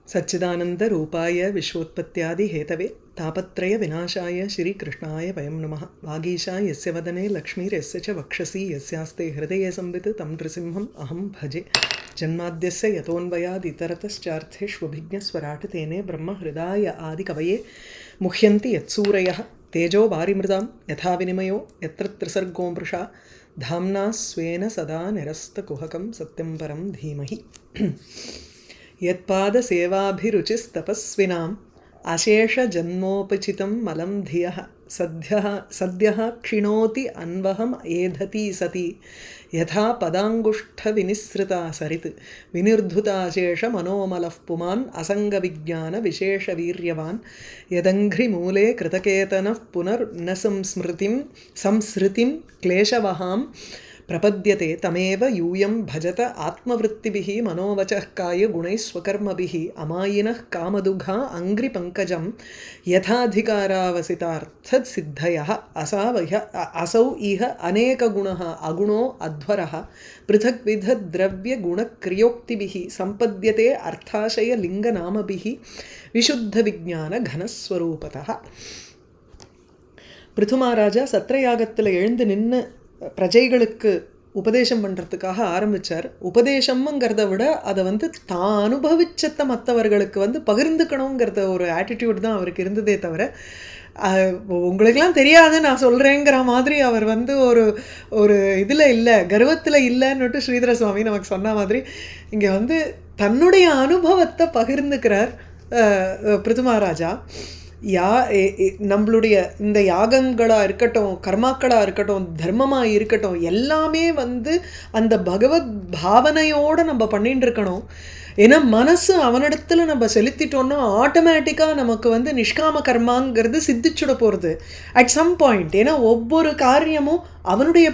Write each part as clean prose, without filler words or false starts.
सच्चिदानंद रूपाय विश्वोत्पत्त्यादि Hathaway तापत्रय विनाशाय श्री कृष्णाय वयं नमः। वागीशा यस्य वदने लक्ष्मीर्यस्य च वक्षसि यस्यास्ते हृदये संवित् तं नृसिंहम् अहं भजे। जन्माद्यस्य यतोऽन्वयादितरतश्चार्थेष्वभिज्ञस्वराट् तेने ब्रह्महृदाय आदिकवये मुह्यन्ति यत्सूरयः तेजो वारिमृदां यथा विनिमयो यत्र त्रिसर्गो मृषा धाम्ना स्वेन सदा निरस्तकुहकं सत्यं परं धीमहि। यत्पादसेवाभिरुचिस्तपस्विनाम् अशेषजन्मोपचितं मलं धियः सद्यः क्षिणोति अन्वहम् एधति सति यथा पदाङ्गुष्ठविनिसृता सरित् विनिर्धुताशेषमनोमलः पुमान् असङ्गविज्ञानविशेषवीर्यवान् यदङ्घ्रिमूले कृतकेतनः पुनर्न संसृतिं क्लेशवहां प्रपद्यते तमेव यूयं भजत आत्मवृत्तिभिः मनोवचः कायगुणैः स्वकर्मभिः अमायिनः कामदुघा अङ्घ्रिपङ्कजं यथाधिकारावसितार्थसिद्धयः असौ इह अनेकगुणः अगुणो अध्वरः पृथग्विधद्रव्यगुणक्रियोक्तिभिः सम्पद्यते अर्थाशयलिङ्गनामभिः विशुद्धविज्ञानघनस्वरूपतः। பிருதுமாராஜா சத்ரயாகத்தில் எழுந்து நின்று பிரஜைகளுக்கு உபதேசம் பண்ணுறதுக்காக ஆரம்பித்தார். உபதேசம்ங்கிறத விட அதை தான் அனுபவிச்சத்தை மற்றவர்களுக்கு பகிர்ந்துக்கணுங்கிறத ஒரு ஆட்டிடியூட் தான் அவருக்கு இருந்ததே தவிர, உங்களுக்கெல்லாம் தெரியாது நான் சொல்கிறேங்கிற மாதிரி அவர் ஒரு ஒரு இதில் இல்லை, கர்வத்தில் இல்லைன்னுட்டு ஸ்ரீதர சுவாமி நமக்கு சொன்ன மாதிரி இங்கே தன்னுடைய அனுபவத்தை பகிர்ந்துக்கிறார் பிருதுமாராஜா. நம்மளுடைய இந்த யாகங்களாக இருக்கட்டும், கர்மாக்களாக இருக்கட்டும், தர்மமாக இருக்கட்டும், எல்லாமே அந்த பகவத் பாவனையோடு நம்ம பண்ணிட்டு இருக்கணும். ஏன்னா மனசு அவனிடத்துல நம்ம செலுத்திட்டோன்னா ஆட்டோமேட்டிக்காக நமக்கு நிஷ்காம கர்மாங்கிறது சித்திச்சுட போகிறது அட் சம் பாயிண்ட். ஏன்னா ஒவ்வொரு காரியமும் அவனுடைய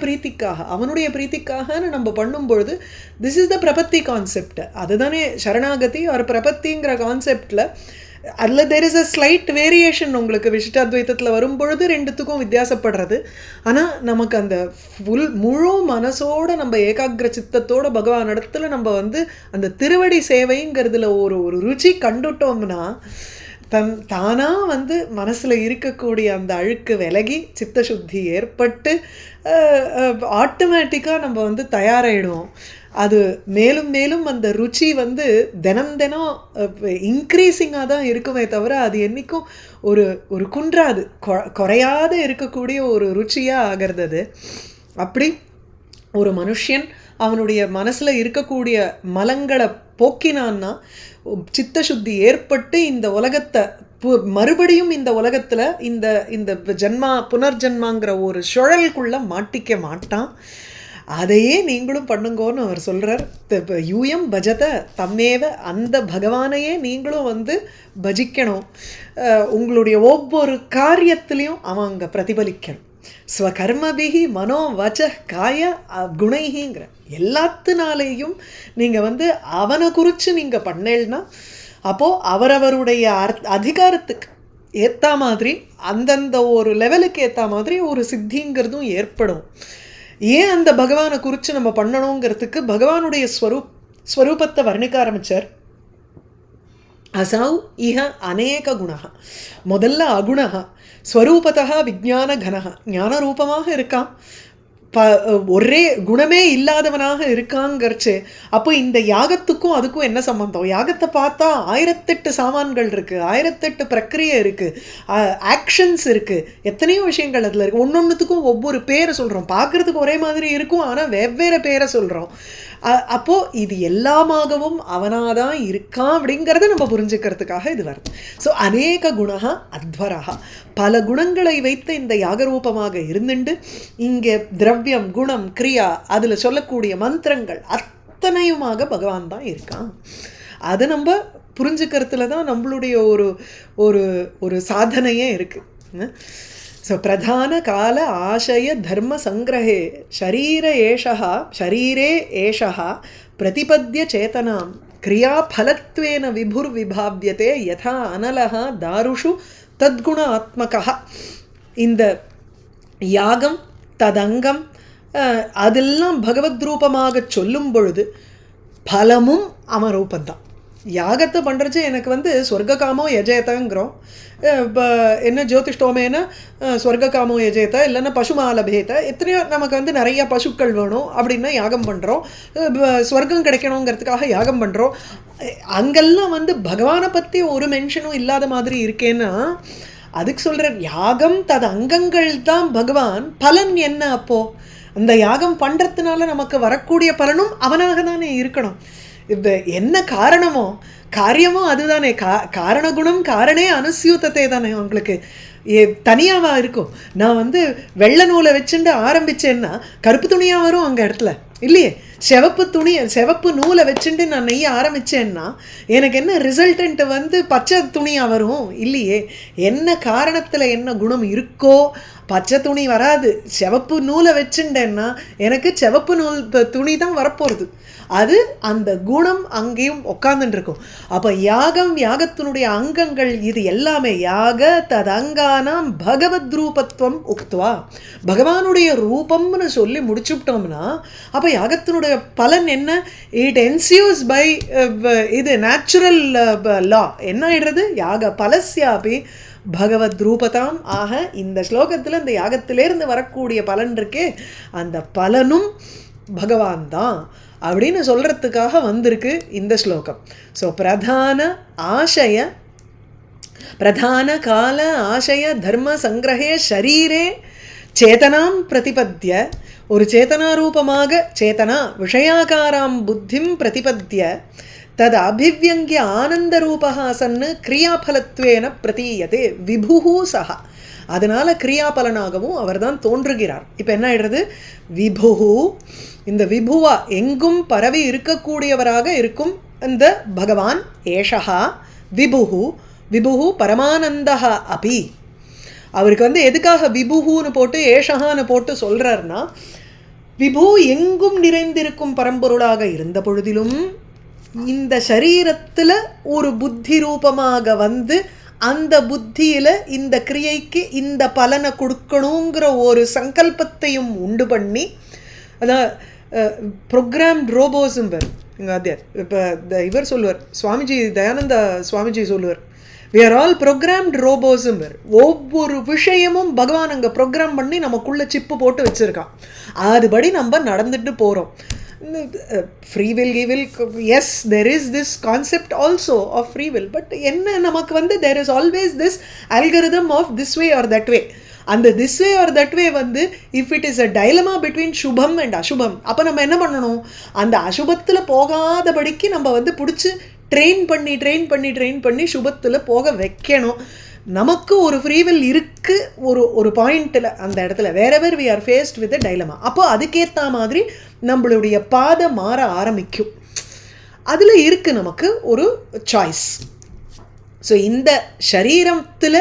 பிரீத்திக்காகன்னு நம்ம பண்ணும்பொழுது திஸ் இஸ் த பிரபத்தி கான்செப்ட். அதுதானே சரணாகதி ஒரு பிரபத்திங்கிற கான்செப்டில். அதில் there is a slight variation. உங்களுக்கு விசிஷ்டாத்வைத்தத்தில் வரும்பொழுது ரெண்டுத்துக்கும் வித்தியாசப்படுறது. ஆனால் நமக்கு அந்த முழு மனசோடு நம்ம ஏகாகிர சித்தத்தோடு பகவான் இடத்துல நம்ம அந்த திருவடி சேவைங்கிறதுல ஒரு ருச்சி கண்டுட்டோம்னா தானாக மனசில் இருக்கக்கூடிய அந்த அழுக்கு விலகி சித்தசுத்தி ஏற்பட்டு ஆட்டோமேட்டிக்காக நம்ம தயாராகிடுவோம். அது மேலும் மேலும் அந்த ருச்சி தினம் இன்க்ரீஸிங்காக தான் இருக்குமே தவிர அது என்றைக்கும் ஒரு குன்றாது, குறையாத இருக்கக்கூடிய ஒரு ருச்சியாக ஆகிறது அது. அப்படி ஒரு மனுஷன் அவனுடைய மனசில் இருக்கக்கூடிய மலங்களை போக்கினான்னா சித்தசுத்தி ஏற்பட்டு இந்த உலகத்தை மறுபடியும் இந்த உலகத்தில் இந்த புனர்ஜன்மாங்கிற ஒரு சுழலுக்குள்ளே மாட்டிக்க மாட்டான். அதையே நீங்களும் பண்ணுங்கோன்னு அவர் சொல்கிறார். யூயம் பஜத தம்மேவ, அந்த பகவானையே நீங்களும் பஜிக்கணும். உங்களுடைய ஒவ்வொரு காரியத்திலையும் அவன் அங்கே பிரதிபலிக்கணும். ஸ்வகர்மபிகி மனோ வச்ச காய குணைகிங்கிற எல்லாத்தினாலேயும் நீங்கள் அவனை குறித்து நீங்கள் பண்ணேன்னா அப்போது அவரவருடைய அதிகாரத்துக்கு ஏற்ற மாதிரி அந்தந்த ஒரு லெவலுக்கு ஏற்ற மாதிரி ஒரு சித்திங்கிறதும் ஏற்படும். ஏன் அந்த பகவானை குறித்து நம்ம பண்ணணுங்கிறதுக்கு பகவானுடைய ஸ்வரூபத்தை வர்ணிக்க ஆரம்பித்தார். அசௌ இஹ அநேக குணா. முதல்ல அகுணா ஸ்வரூபத்தா விஜான கனஹ, ஞான ரூபமாக இருக்கான், ஒரே குணமே இல்லாதவனாக இருக்காங்கிறச்சு. அப்போ இந்த யாகத்துக்கும் அதுக்கும் என்ன சம்பந்தம்? யாகத்தை பார்த்தா 1008 சாமான்கள் இருக்குது, 1008 பிரக்கிரியை இருக்குது, ஆக்ஷன்ஸ் இருக்குது, எத்தனையோ விஷயங்கள் அதில் இருக்குது. ஒன்னொன்றுத்துக்கும் ஒவ்வொரு பேரை சொல்கிறோம். பார்க்குறதுக்கு ஒரே மாதிரி இருக்கும், ஆனால் வெவ்வேறு பேரை சொல்கிறோம். அப்போது இது எல்லாமாகவும் அவனாதான் இருக்கான் அப்படிங்கிறத நம்ம புரிஞ்சுக்கிறதுக்காக இது வருது. ஸோ அநேக குணா அத்வரா, பல குணங்களை வைத்த இந்த யாகரூபமாக இருந்துண்டு இங்கே திரவியம் குணம் கிரியா அதில் சொல்லக்கூடிய மந்திரங்கள் அத்தனையுமாக பகவான் தான் இருக்கான். அது நம்ம புரிஞ்சுக்கிறதுல தான் நம்மளுடைய ஒரு சாதனையே இருக்குது. ஸோ பிரதான கால ஆசய தர்ம சங்கிரஹே ஷரீரே ஏஷா பிரதிபத்ய சேதனாம் கிரியாஃபலத்வேன விபுர்விபாவ்யதே யதா அனலஹ தாருஷு தத்குண ஆத்மகா. இந்த யாகம் ததங்கம் அதெல்லாம் பகவத் ரூபமாக சொல்லும் பொழுது பலமும் அவன் ரூபந்தான். யாகத்தை பண்ணுறச்சு எனக்கு வந்து சொர்க்ககாமோ யஜேதங்கிறோம். இப்போ என்ன ஜோதிஷ்டோமேனா சொர்க்ககாமோ யஜேத, இல்லைன்னா பசுமாலபேத, எத்தனையோ நமக்கு வந்து நிறைய பசுக்கள் வேணும் அப்படின்னா யாகம் பண்ணுறோம். சொர்க்கம் கிடைக்கணுங்கிறதுக்காக யாகம் பண்ணுறோம். அங்கெல்லாம் வந்து பகவானை பற்றி ஒரு மென்ஷனும் இல்லாத மாதிரி இருக்கேன்னா அதுக்கு சொல்கிற யாகம் தது அங்கங்கள் தான் பகவான். பலன் என்ன அப்போது? அந்த யாகம் பண்ணுறதுனால நமக்கு வரக்கூடிய பலனும் அவனாக தானே இருக்கணும். இப்போ என்ன காரணமோ காரியமோ அதுதானே. காரணகுணம் காரணே அனுசியூத்தத்தை தானே. உங்களுக்கு தனியாவா இருக்கும்? நான் வந்து வெள்ளை நூலை வச்சுட்டு ஆரம்பித்தேன்னா கருப்பு துணியாக வரும் அங்கே இடத்துல இல்லையே. செவப்பு நூலை வச்சுட்டு நான் நெய்ய ஆரம்பித்தேன்னா எனக்கு என்ன ரிசல்டன்ட் வந்து பச்சை துணியாக வரும் இல்லையே. என்ன காரணத்தில் என்ன குணம் இருக்கோ பச்சை துணி வராது. சிவப்பு நூலை வச்சுட்டேன்னா எனக்கு சிவப்பு நூல் துணி தான் வரப்போகிறது. அது அந்த குணம் அங்கேயும் உட்காந்துருக்கும். அப்போ யாகத்தினுடைய அங்கங்கள் இது எல்லாமே யாக ததங்கானாம் பகவத் ரூபத்துவம் உக்துவா, பகவானுடைய ரூபம்னு சொல்லி முடிச்சுட்டோம்னா அப்போ யாகத்தினுடைய பலன் என்ன? இட் என்சியூஸ் பை இது நேச்சுரல் லா என்ன ஆயிடுறது? யாக பலஸ்யாபி பகவத் ரூபதாம். ஆக இந்த ஸ்லோகத்தில் இந்த யாகத்திலேருந்து வரக்கூடிய பலன் இருக்கே அந்த பலனும் பகவான் தான் அப்படின்னு சொல்கிறதுக்காக வந்திருக்கு இந்த ஸ்லோகம். ஸோ பிரதான கால ஆசய தர்ம சங்கிரகே ஷரீரே சேதனாம் பிரதிபத்திய, ஒரு சேதனாரூபமாக சேதனா விஷயாகாராம் புத்திம் பிரதிபத்திய தது அபிவ்யங்கிய ஆனந்த ரூபா சன்னு கிரியாபலத்வேன பிரதீயதே விபுஹு சஹா. அதனால் கிரியாபலனாகவும் அவர் தான் தோன்றுகிறார். இப்போ என்ன ஆயிடுறது? விபுஹு, இந்த விபுவா எங்கும் பரவி இருக்கக்கூடியவராக இருக்கும் இந்த பகவான். ஏஷா விபுஹு, விபுஹு பரமானந்தஹா அபி. அவருக்கு வந்து எதுக்காக விபுஹுன்னு போட்டு ஏஷகான்னு போட்டு சொல்கிறார்னா, விபு எங்கும் நிறைந்திருக்கும் பரம்பொருளாக இருந்த பொழுதிலும் இந்த சரீரத்தில் ஒரு புத்தி ரூபமாக வந்து அந்த புத்தியில் இந்த கிரியைக்கு இந்த பலனை கொடுக்கணுங்கிற ஒரு சங்கல்பத்தையும் உண்டு பண்ணி, அதான் ப்ரோக்ராம்ட் ரோபோஸும்பர் எங்கள் ஆத்தியார். இப்போ இவர் சொல்லுவார், சுவாமிஜி தயானந்த சுவாமிஜி சொல்லுவார், வி ஆர் ஆல் ப்ரோக்ராம்ட் ரோபோஸும்பர். ஒவ்வொரு விஷயமும் பகவான் அங்கே ப்ரோக்ராம் பண்ணி நமக்குள்ளே சிப்பு போட்டு வச்சுருக்கான். அதுபடி நம்ம நடந்துட்டு போகிறோம். ஃப்ரீ வில் கி will, yes there is this concept also of free will. But என்ன நமக்கு வந்து there is always this algorithm of this way or that way. அந்த this way or that way வந்து if it is a dilemma between சுபம் and அசுபம், அப்போ நம்ம என்ன பண்ணணும்? அந்த அசுபத்தில் போகாதபடிக்கு நம்ம வந்து பிடிச்சி ட்ரெயின் பண்ணி சுபத்தில் போக வைக்கணும். நமக்கு ஒரு ஃப்ரீவில் இருக்குது ஒரு பாயிண்டில், அந்த இடத்துல whenever we are faced with dilemma. அப்போ அதுக்கேற்ற மாதிரி நம்மளுடைய பாதை மாற ஆரம்பிக்கும். அதில் இருக்குது நமக்கு ஒரு சாய்ஸ். ஸோ இந்த ஷரீரத்தில்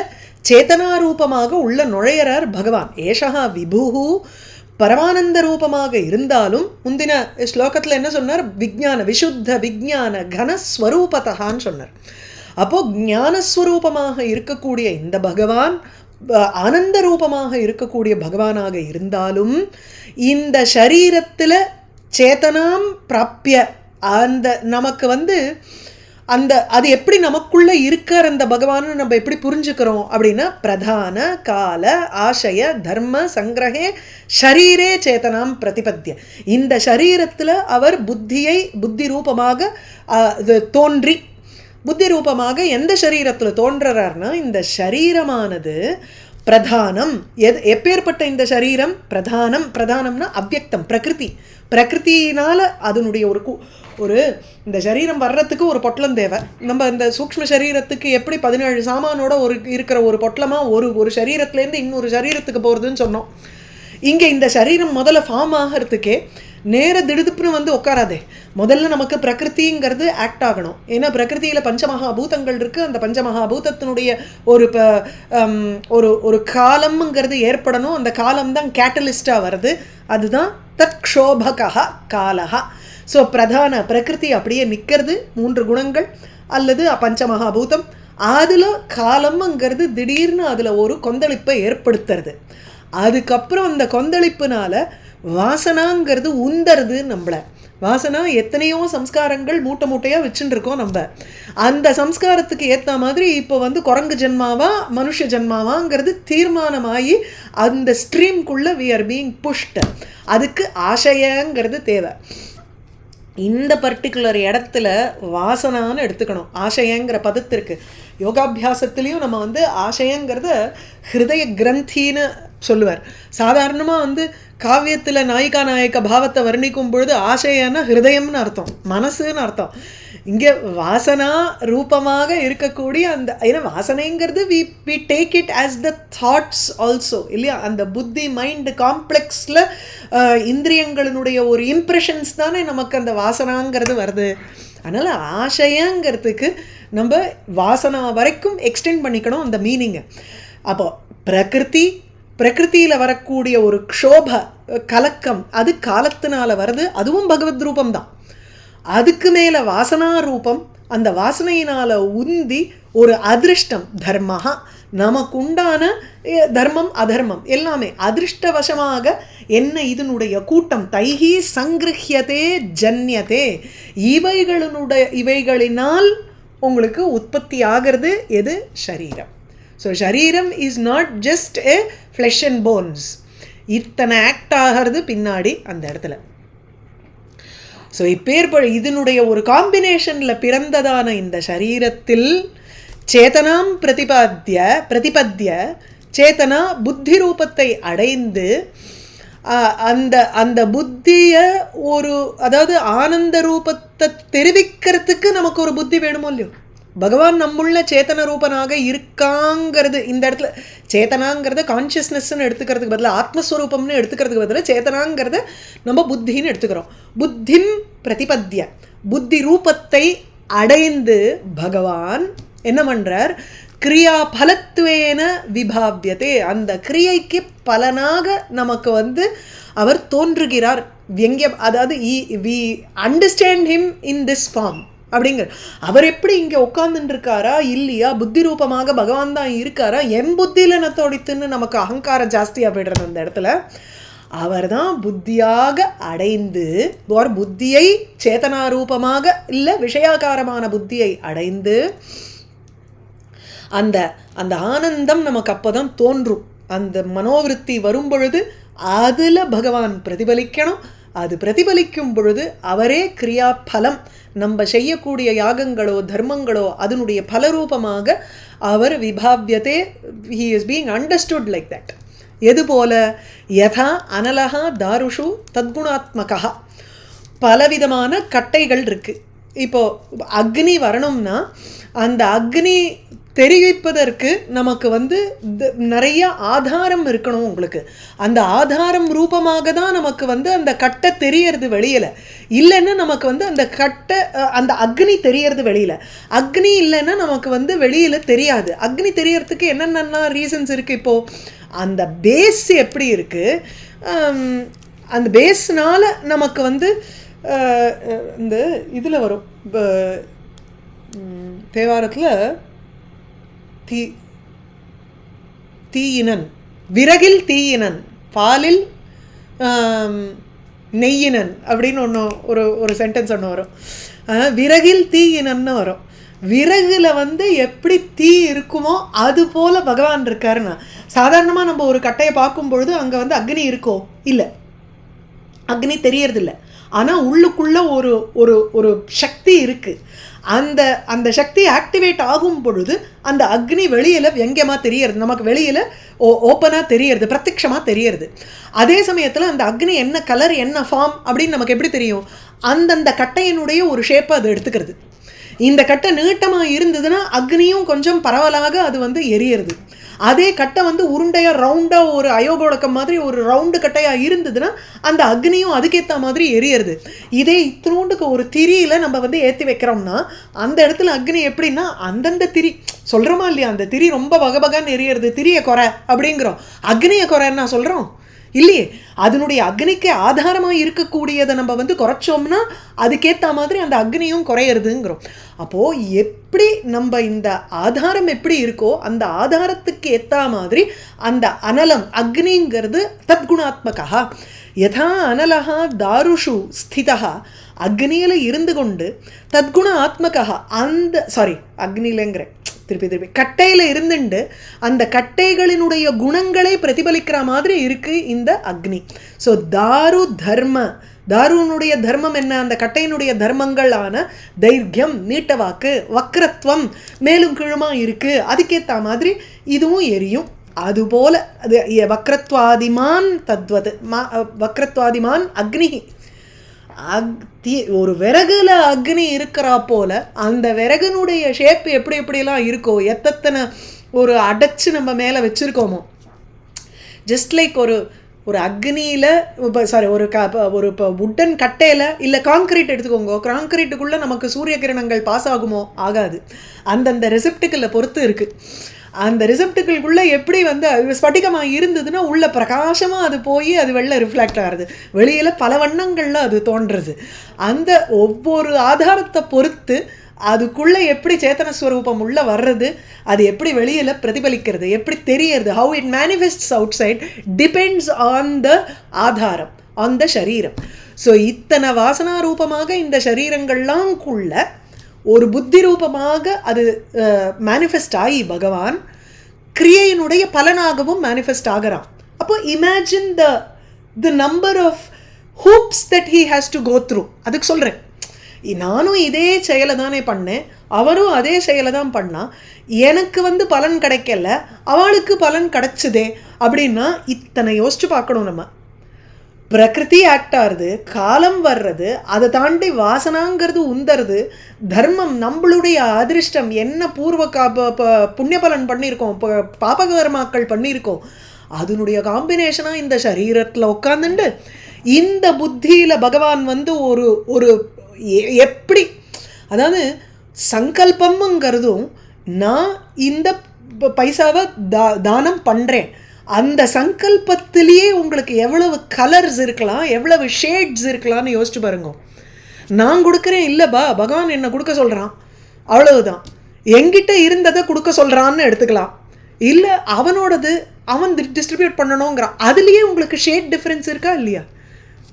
சேத்தனாரூபமாக உள்ள நுழையிறார் பகவான். ஏஷா விபுஹு பரமானந்த ரூபமாக இருந்தாலும் முந்தின ஸ்லோகத்தில் என்ன சொன்னார்? விஜ்ஞான விசுத்த விஜ்ஞான கனஸ்வரூபத்தான்னு சொன்னார். அப்போது ஞானஸ்வரூபமாக இருக்கக்கூடிய இந்த பகவான் ஆனந்த ரூபமாக இருக்கக்கூடிய பகவானாக இருந்தாலும் இந்த சரீரத்தில் சேத்தனாம் பிராப்பிய அந்த நமக்கு வந்து அந்த அது எப்படி நமக்குள்ளே இருக்கிற அந்த பகவான்னு நம்ம எப்படி புரிஞ்சுக்கிறோம் அப்படின்னா, பிரதான கால ஆசய தர்ம சங்கிரகே ஷரீரே சேத்தனாம் பிரதிபத்திய. இந்த சரீரத்தில் அவர் புத்தி ரூபமாக தோன்றி, புத்தி ரூபமாக எந்த சரீரத்தில் தோன்றுறார்னா இந்த சரீரமானது பிரதானம். எப்பேற்பட்ட இந்த சரீரம்? பிரதானம்னா அவ்யக்தம், பிரகிருத்தினால் அதனுடைய ஒரு இந்த சரீரம் வர்றதுக்கு ஒரு பொட்டலம் தேவை. நம்ம இந்த சூக்ஷ்ம சரீரத்துக்கு எப்படி 17 சாமானோட இருக்கிற ஒரு பொட்டலமாக ஒரு சரீரத்துலேருந்து இன்னொரு சரீரத்துக்கு போகிறதுன்னு சொன்னோம். இங்கே இந்த சரீரம் முதல்ல ஃபார்ம் ஆகிறதுக்கே நேர திடுதுப்புன்னு வந்து உட்காராதே. முதல்ல நமக்கு பிரகிருதிங்கிறது ஆக்ட் ஆகணும். ஏன்னா பிரகிருதியில் பஞ்சமகாபூதங்கள் இருக்குது. அந்த பஞ்சமகாபூதத்தினுடைய ஒரு காலம்ங்கிறது ஏற்படணும். அந்த காலம்தான் கேட்டலிஸ்டாக வருது. அதுதான் தற்க்ஷோபகா காலஹா. ஸோ பிரதான பிரகிருதி அப்படியே நிற்கிறது, 3 குணங்கள் அல்லது பஞ்சமகாபூதம். அதில் காலம்ங்கிறது திடீர்னு அதில் ஒரு கொந்தளிப்பை ஏற்படுத்துறது. அதுக்கப்புறம் அந்த கொந்தளிப்புனால வாசனாங்கிறது உந்தருது நம்மளை. வாசனா எத்தனையோ சம்ஸ்காரங்கள் மூட்டை மூட்டையாக வச்சுட்டு இருக்கோம் நம்ம. அந்த சம்ஸ்காரத்துக்கு ஏற்ற மாதிரி இப்போ வந்து குரங்கு ஜென்மாவா மனுஷ ஜென்மாவாங்கிறது தீர்மானமாகி அந்த ஸ்ட்ரீம்குள்ளே வி ஆர் பீயிங் புஷ்ட். அதுக்கு ஆசையங்கிறது தேவை. இந்த பர்டிகுலர் இடத்துல வாசனான்னு எடுத்துக்கணும். ஆசையங்கிற பதத்திற்கு யோகாபியாசத்துலேயும் நம்ம வந்து ஆசையங்கிறத ஹிருதய கிரந்தின்னு சொல்லுவார். சாதாரணமாக வந்து காவியத்தில் நாயிகா நாயக்க பாவத்தை வர்ணிக்கும் பொழுது ஆசையான ஹிருதயம்னு அர்த்தம், மனசுன்னு அர்த்தம். இங்கே வாசனா ரூபமாக இருக்கக்கூடிய அந்த, ஏன்னா வாசனைங்கிறது we take it as the thoughts also இல்லையா. அந்த புத்தி மைண்டு காம்ப்ளெக்ஸில் இந்திரியங்களினுடைய ஒரு இம்ப்ரெஷன்ஸ் தானே நமக்கு அந்த வாசனாங்கிறது வருது. அதனால் ஆசையங்கிறதுக்கு நம்ம வாசனா வரைக்கும் எக்ஸ்டெண்ட் பண்ணிக்கணும் அந்த மீனிங்கை. அப்போது பிரகிருதியில் வரக்கூடிய ஒரு க்ஷோப கலக்கம் அது காலத்தினால வருது, அதுவும் பகவத் ரூபம்தான். அதுக்கு மேலே வாசனா ரூபம், அந்த வாசனையினால் உந்தி ஒரு அதிருஷ்டம் தர்மஹா, நமக்கு உண்டான தர்மம் அதர்மம் எல்லாமே அதிருஷ்டவசமாக என்ன இதனுடைய கூட்டம் தைஹி சங்கிருஹ்யதே ஜன்யதே, இவைகளினால் உங்களுக்கு உற்பத்தி ஆகிறது எது? ஷரீரம். ஸோ ஷரீரம் is not just a flesh and bones. இத்தனை ஆக்ட் ஆகிறது பின்னாடி அந்த இடத்துல. ஸோ இதனுடைய ஒரு காம்பினேஷனில் பிறந்ததான இந்த சரீரத்தில் சேதனாம் பிரதிபத்திய சேதனா புத்தி ரூபத்தை அடைந்து அந்த புத்தியை ஒரு, அதாவது ஆனந்த ரூபத்தை தெரிவிக்கிறதுக்கு நமக்கு ஒரு புத்தி வேணுமோ இல்லையோ. பகவான் நம்முள்ள சேத்தன ரூபனாக இருக்காங்கிறது இந்த இடத்துல, சேத்தனாங்கிறத கான்ஷியஸ்னஸ்ன்னு எடுத்துக்கிறதுக்கு பதிலாக ஆத்மஸ்வரூபம்னு எடுத்துக்கிறதுக்கு பதிலாக சேத்தனாங்கிறத நம்ம புத்தின்னு எடுத்துக்கிறோம். புத்திம் பிரதிபத்திய புத்தி ரூபத்தை அடைந்து பகவான் என்ன பண்ணுறார்? கிரியா பலத்துவேன விபாவியதே, அந்த கிரியைக்கு பலனாக நமக்கு வந்து அவர் தோன்றுகிறார். வியங்கியம், அதாவது we understand him in this form அப்படிங்கிற. அவர் எப்படி இங்கே உட்காந்துட்டு இருக்காரா இல்லையா, புத்தி ரூபமாக பகவான் தான் இருக்காரா, என் புத்தியில் நத்தோடித்துன்னு நமக்கு அகங்காரம் ஜாஸ்தியாக போய்டுறது அந்த இடத்துல. அவர் தான் புத்தியாக அடைந்து, புத்தியை சேதனாரூபமாக இல்லை விஷயாகாரமான புத்தியை அடைந்து அந்த அந்த ஆனந்தம் நமக்கு அப்போ தான் தோன்றும். அந்த மனோவிருத்தி வரும் பொழுது அதில் பகவான் பிரதிபலிக்கணும். அது பிரதிபலிக்கும் பொழுது அவரே கிரியா பலம், நம்ம செய்யக்கூடிய யாகங்களோ தர்மங்களோ அதனுடைய பலரூபமாக அவர் விபாவியதே, he is being understood like that. எது போல? யதா அனலஹா தாருஷு தத்குணாத்மகா, பலவிதமான கட்டைகள் இருக்குது. இப்போது அக்னி வரணும்னா அந்த அக்னி தெரிவிப்பதற்கு நமக்கு வந்து நிறைய ஆதாரம் இருக்கணும். உங்களுக்கு அந்த ஆதாரம் ரூபமாக தான் நமக்கு வந்து அந்த கட்டை தெரியறது வெளியில். இல்லைன்னா நமக்கு வந்து அந்த கட்டை, அந்த அக்னி தெரியறது வெளியில். அக்னி இல்லைன்னா நமக்கு வந்து வெளியில் தெரியாது. அக்னி தெரியறதுக்கு என்னென்ன ரீசன்ஸ் இருக்குது? இப்போது அந்த பேஸ் எப்படி இருக்குது, அந்த பேஸ்னால் நமக்கு வந்து இந்த இதில் வரும் தேவாரத்தில் தீயினன், விறகில் தீயினன், பாலில் நெய்யினன் அப்படின்னு ஒன்று ஒரு சென்டென்ஸ் ஒன்று வரும். விறகில் தீயினன்னு வரும். விறகுல வந்து எப்படி தீ இருக்குமோ அது போல் பகவான் இருக்காருன்னா, சாதாரணமாக நம்ம ஒரு கட்டையை பார்க்கும் பொழுது அங்கே வந்து அக்னி இருக்கோ? இல்லை, அக்னி தெரியறதில்லை. ஆனால் உள்ளுக்குள்ளே ஒரு ஒரு ஒரு சக்தி இருக்குது. அந்த சக்தி ஆக்டிவேட் ஆகும் பொழுது அந்த அக்னி வெளியில் வியங்கியமாக தெரியறது, நமக்கு வெளியில் ஓப்பனாக தெரியறது, பிரத்யட்சமாக தெரியறது. அதே சமயத்தில் அந்த அக்னி என்ன கலர் என்ன ஃபார்ம் அப்படின்னு நமக்கு எப்படி தெரியும்? அந்தந்த கட்டையினுடைய ஒரு ஷேப்பை அது எடுத்துக்கிறது. இந்த கட்டை நீட்டமாக இருந்ததுன்னா அக்னியும் கொஞ்சம் பரவலாக அது வந்து எரியறது. அதே கட்டை வந்து உருண்டையாக ரவுண்டாக ஒரு அயோகோளக்கம் மாதிரி ஒரு ரவுண்டு கட்டையாக இருந்ததுன்னா அந்த அக்னியும் அதுக்கேற்ற மாதிரி எரியறது. இதே இத்தினோண்டுக்கு ஒரு திரியில் நம்ம வந்து ஏற்றி வைக்கிறோம்னா அந்த இடத்துல அக்னி எப்படின்னா அந்தந்த திரி சொல்கிறோமா இல்லையா, அந்த திரி ரொம்ப வகபகான்னு எரியறது, திரியை குறை அப்படிங்கிறோம். அக்னியை குறைன்னா சொல்கிறோம் இல்லையே. அதனுடைய அக்னிக்கு ஆதாரமாக இருக்கக்கூடியதை நம்ம வந்து குறைச்சோம்னா அதுக்கேற்ற மாதிரி அந்த அக்னியும் குறையிறதுங்கிறோம். அப்போது எப்படி நம்ம இந்த ஆதாரம் எப்படி இருக்கோ அந்த ஆதாரத்துக்கு ஏற்ற மாதிரி அந்த அனலம் அக்னிங்கிறது தத்குணாத்மகா. யதா அனலஹா தாருஷு ஸ்திதா, அக்னியில் இருந்து கொண்டு தத்குண ஆத்மகா அந்த அக்னியிலங்கிற திருப்பி கட்டையில் இருந்துண்டு அந்த கட்டைகளினுடைய குணங்களை பிரதிபலிக்கிற மாதிரி இருக்கு இந்த அக்னி. ஸோ தாருனுடைய தர்மம் என்ன? அந்த கட்டையினுடைய தர்மங்களான தைர்யம், நீட்டவாக்கு, வக்ரத்வம், மேலும் கீழுமா இருக்கு. அதுக்கேற்ற மாதிரி இதுவும் எரியும். அதுபோல அது வக்ரத்வாதிமான் தத்வது வக்ரத்வாதிமான் அக்னி. ஒரு விறகுல அக்னி இருக்கிறா போல அந்த விறகுனுடைய ஷேப் எப்படி எப்படிலாம் இருக்கோ, எத்தனை ஒரு அடைச்சு நம்ம மேலே வச்சுருக்கோமோ, ஜஸ்ட் லைக் ஒரு அக்னியில் ஒரு உட்டன் கட்டையில் இல்லை கான்கிரீட் எடுத்துக்கோங்க, கான்கிரீட்டுக்குள்ளே நமக்கு சூரிய கிரணங்கள் பாஸ் ஆகுமோ? ஆகாது. அந்தந்த ரெசிப்டிக்கலை பொறுத்து இருக்குது. அந்த ரிசப்டுக்குள்ளே எப்படி ஸ்பட்டிகமாக இருந்ததுன்னா உள்ள பிரகாசமாக அது போய் அது வெளில ரிஃப்ளெக்ட் ஆகுது, வெளியில் பல வண்ணங்களில் அது தோன்றுறது. அந்த ஒவ்வொரு ஆதாரத்தை பொறுத்து அதுக்குள்ளே எப்படி சேத்தனஸ்வரூபம் உள்ளே வர்றது, அது எப்படி வெளியில் பிரதிபலிக்கிறது, எப்படி தெரியறது, how it manifests outside depends on the ஆதாரம், ஆன் த சரீரம். ஸோ இத்தனை வாசனா ரூபமாக இந்த சரீரங்கள்லாம்குள்ள ஒரு புத்தி ரூபமாக அது மேனிஃபெஸ்ட் ஆகி பகவான் கிரியையினுடைய பலனாகவும் மேனிஃபெஸ்ட் ஆகிறான். அப்போ imagine the number of hoops that he has to go through. அதுக்கு சொல்கிறேன், நானும் இதே செயலை தானே பண்ணேன், அவரும் அதே செயலை தான் பண்ணா, எனக்கு பலன் கிடைக்கல, அவளுக்கு பலன் கிடைச்சதே அப்படின்னா இத்தனை யோசிச்சு பார்க்கணும். நம்ம பிரகிருதி ஆக்ட் ஆகுது, காலம் வர்றது, அதை தாண்டி வாசனாங்கிறது உந்தறது, தர்மம் நம்மளுடைய அதிருஷ்டம் என்ன, பூர்வ புண்ணிய பலன் பண்ணியிருக்கோம், பாபகர்மாக்கள் பண்ணியிருக்கோம், அதனுடைய காம்பினேஷனாக இந்த சரீரத்தில் உட்காந்துண்டு இந்த புத்தியில் பகவான் ஒரு ஒரு எப்படி, அதாவது சங்கல்பம்ங்கிறதும் நான் இந்த பைசாவை தானம் பண்ணுறேன், அந்த சங்கல்பத்திலேயே உங்களுக்கு எவ்வளவு கலர்ஸ் இருக்கலாம், எவ்வளவு ஷேட்ஸ் இருக்கலாம்னு யோசிச்சு பாருங்க. நான் கொடுக்குறேன் இல்லைப்பா, பகவான் என்னை கொடுக்க சொல்கிறான், அவ்வளவுதான். என்கிட்ட இருந்ததை கொடுக்க சொல்கிறான்னு எடுத்துக்கலாம், இல்லை அவனோடது அவன் டிஸ்ட்ரிபியூட் பண்ணணுங்கிறான், அதுலேயே உங்களுக்கு ஷேட் டிஃப்ரென்ஸ் இருக்கா இல்லையா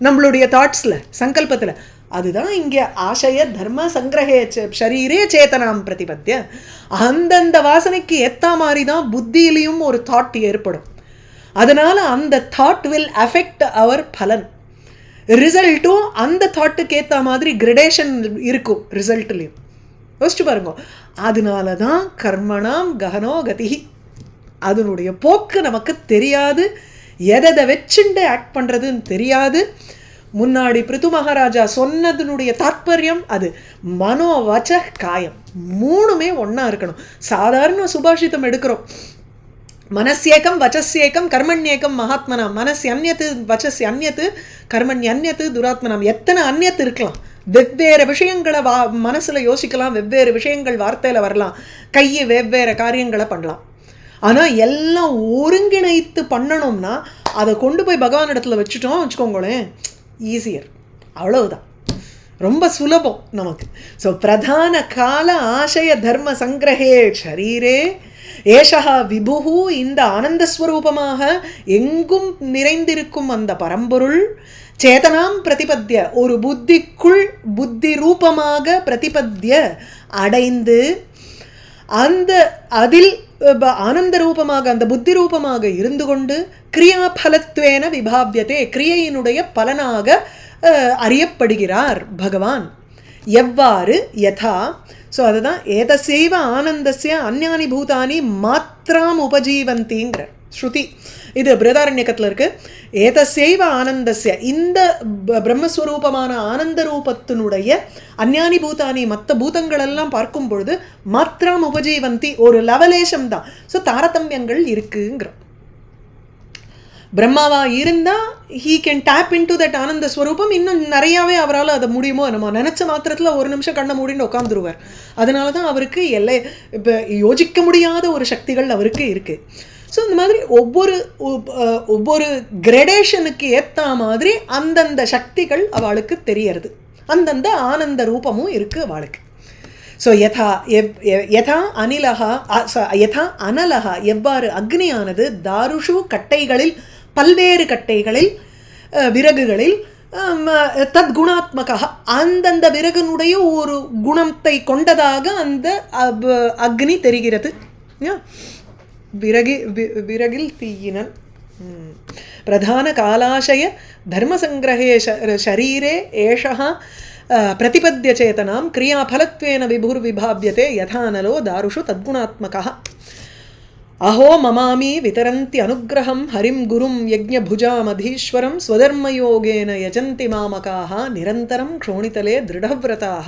நம்மளுடைய தாட்ஸில், சங்கல்பத்தில். அதுதான் இங்கே ஆசய தர்ம சங்கிரகே ஷரீரே சேத்தனாம் பிரதிபத்திய. அந்தந்த வாசனைக்கு ஏற்ற மாதிரி தான் புத்தியிலையும் ஒரு தாட் ஏற்படும். அதனால் அந்த தாட் வில் அஃபெக்ட் அவர் பலன். ரிசல்ட்டும் அந்த தாட்டுக்கு ஏற்ற மாதிரி கிரடேஷன் இருக்கும் ரிசல்ட்லேயும். யோசிச்சு பாருங்க. அதனால தான் கர்மணாம் ககனோ கதி, அதனுடைய போக்கு நமக்கு தெரியாது, எதை வச்சுண்டு ஆக்ட் பண்ணுறதுன்னு தெரியாது. முன்னாடி பிருது மகாராஜா சொன்னதுனுடைய தாற்பயம் அது மனோ வச்ச காயம் மூணுமே ஒன்றா இருக்கணும். சாதாரண சுபாஷிதம் எடுக்கிறோம், மனசேக்கம் வச்சசேக்கம் கர்மண்யேக்கம் மகாத்மனாம், மனசு அந்நியத்து வச்சஸ் அந்நியத்து கர்மண்யன்யத்து துராத்மனாம். எத்தனை அந்நியத்து இருக்கலாம், வெவ்வேறு விஷயங்களை மனசில் யோசிக்கலாம், வெவ்வேறு விஷயங்கள் வார்த்தையில் வரலாம், கையை வெவ்வேறு காரியங்களை பண்ணலாம். ஆனால் எல்லாம் ஒருங்கிணைத்து பண்ணணும்னா அதை கொண்டு போய் பகவான் இடத்துல வச்சுட்டோம் வச்சுக்கோங்களேன், ஈஸியர், அவ்வளவுதான், ரொம்ப சுலபம் நமக்கு. ஸோ பிரதான கால ஆசய தர்ம சங்கிரகே ஷரீரே ஏஷா விபுகு, இந்த ஆனந்தஸ்வரூபமாக எங்கும் நிறைந்திருக்கும் அந்த பரம்பொருள் சேதனாம் பிரதிபத்திய, ஒரு புத்திக்குள் புத்தி ரூபமாக பிரதிபத்திய அடைந்து அந்த அதில் ஆனந்த ரூபமாக அந்த புத்தி ரூபமாக இருந்து கொண்டு கிரியாபலத்வேன விபாவியதே, கிரியையினுடைய பலனாக அறியப்படுகிறார் பகவான். எவ்வாறு யதா, ஸோ அதுதான் ஏதசைவ ஆனந்தஸ்ய அந்யானி பூதானி மாத்திராம் உபஜீவந்திங்கிற ஸ்ருதி. இது பிருதாரண்யக்கத்தில் இருக்குது. ஏதசைவ ஆனந்தஸ்ய, இந்த பிரம்மஸ்வரூபமான ஆனந்த ரூபத்தினுடைய அந்யானி பூதானி மற்ற பூதங்களெல்லாம் பார்க்கும் பொழுது மாத்திராம் உபஜீவந்தி, ஒரு லவலேஷம் தான். ஸோ தாரதமியங்கள் இருக்குங்கிறோம். பிரம்மாவா இருந்தால் he can tape in to that ஆனந்த ஸ்வரூபம். இன்னும் நிறையாவே அவரால் அதை முடியுமோ, நம்ம நினச்ச மாத்திரத்தில் ஒரு நிமிஷம் கண்ணை மூடின்னு உட்காந்துருவார். அதனால தான் அவருக்கு இப்போ யோசிக்க முடியாத ஒரு சக்திகள் அவருக்கு இருக்குது. ஸோ இந்த மாதிரி ஒவ்வொரு கிரடேஷனுக்கு ஏற்ற மாதிரி அந்தந்த சக்திகள் அவளுக்கு தெரியறது, அந்தந்த ஆனந்த ரூபமும் இருக்குது அவளுக்கு. ஸோ யதா அனிலஹா யதா அனலஹா, எவ்வாறு அக்னியானது தாருஷு கட்டைகளில், பல்வேறு கட்டைகளில், விறகுகளில் தத் குணாத்மகா, அந்தந்த விறகனுடைய ஒரு குணத்தை கொண்டதாக அந்த அக்னி தெரிகிறது. விறகில் தீயினன். பிரதான காலாசய தர்மசங்கிரகே ஷரீரே ஏஷः பிரதிபத்ய சேதனாம் கிரியாஃபலத்வேன விபுர்விபாவ்யதே யதானலோ தாருஷு தத்குணாத்மகः. அஹோ மமாமி விதரந்தி அனுகிரகம் ஹரிம் குரும் யஜ்ஞபுஜாமதீஸ்வரம் ஸ்வதர்மயோகேன யஜந்தி மாமகாः நிரந்தரம் க்ஷோணிதலே திருடவ்ரதாः.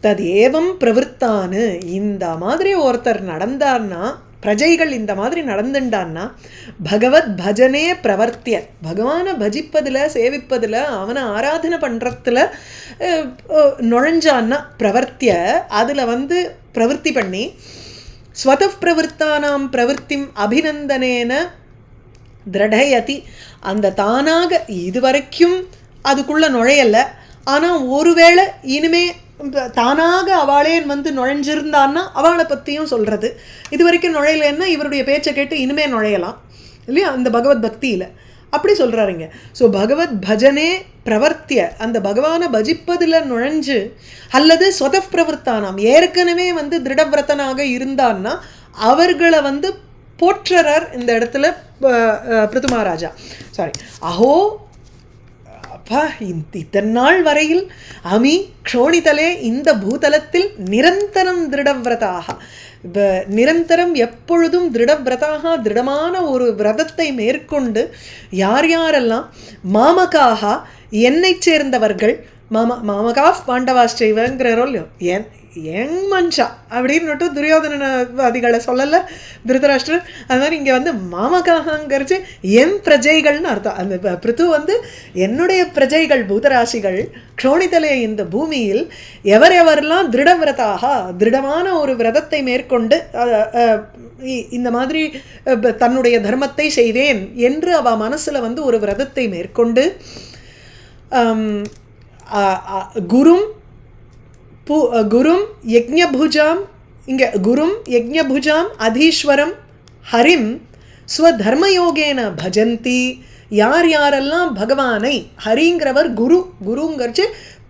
ததேவம் பிரவருத்தான்னு, இந்த மாதிரி ஒருத்தர் நடந்தார்னா, பிரஜைகள் இந்த மாதிரி நடந்துட்டான்னா, பகவத் பஜனே பிரவர்த்திய, பகவானை பஜிப்பதில் சேவிப்பதில் அவனை ஆராதனை பண்ணுறதுல நுழைஞ்சான்னா, பிரவர்த்திய அதில் பிரவர்த்தி பண்ணி, ஸ்வதப் பிரவருத்தானாம் பிரவருத்திம் அபிநந்தனேன திரடயதி, அந்த தானாக இதுவரைக்கும் அதுக்குள்ளே நுழையலை, ஆனால் ஒருவேளை இனிமே தானாக அவளே நுழைஞ்சிருந்தான்னா அவளை பற்றியும் சொல்கிறது. இது வரைக்கும் நுழையலைன்னா இவருடைய பேச்சை கேட்டு இனிமே நுழையலாம் இல்லையா அந்த பகவத் பக்தியில், அப்படி சொல்கிறாருங்க. ஸோ பகவத் பஜனே பிரவர்த்திய, அந்த பகவானை பஜிப்பதில் நுழைஞ்சு, அல்லது ஸ்வதப் பிரவர்த்தானாம் ஏற்கனவே திருடவிரதனாக இருந்தான்னா அவர்களை போற்றறார் இந்த இடத்துல பிருது மகாராஜா. சாரி, அஹோ அப்பா, இத்தநாள் வரையில் அமி க்ஷோணிதலே, இந்த பூதலத்தில் நிரந்தரம் திருடவிரதாக, நிரந்தரம் எப்பொழுதும் திருடவிரதாக, திருடமான ஒரு விரதத்தை மேற்கொண்டு யார் யாரெல்லாம் மாமகாக என்னை சேர்ந்தவர்கள், மாமகா பாண்டவாஸ்டைவங்கிறோ இல்லையோ, யங் மனுஷா அப்படின்னு துரியோதனவாதிகளை சொல்லலை திருதராஷ்டிரர். அது மாதிரி இங்கே மாமகாங்கிறச்சு என் பிரஜைகள்னு அர்த்தம். அந்த பிருத்து என்னுடைய பிரஜைகள் பூதராசிகள் க்ஷோணிதலே, இந்த பூமியில் எவரெல்லாம் திருடவிரதாக, திருடமான ஒரு விரதத்தை மேற்கொண்டு இந்த மாதிரி தன்னுடைய தர்மத்தை செய்வேன் என்று அவ மனசில் ஒரு விரதத்தை மேற்கொண்டு குரும் யஜ்ஞபுஜாம், இங்கே குரும் யஜ்ஞபுஜாம் அதீஸ்வரம் ஹரிம் ஸ்வதர்மயோகேன பஜந்தி, யார் யாரெல்லாம் பகவானை, ஹரிங்கிறவர் குரு, குருங்கிறச்சு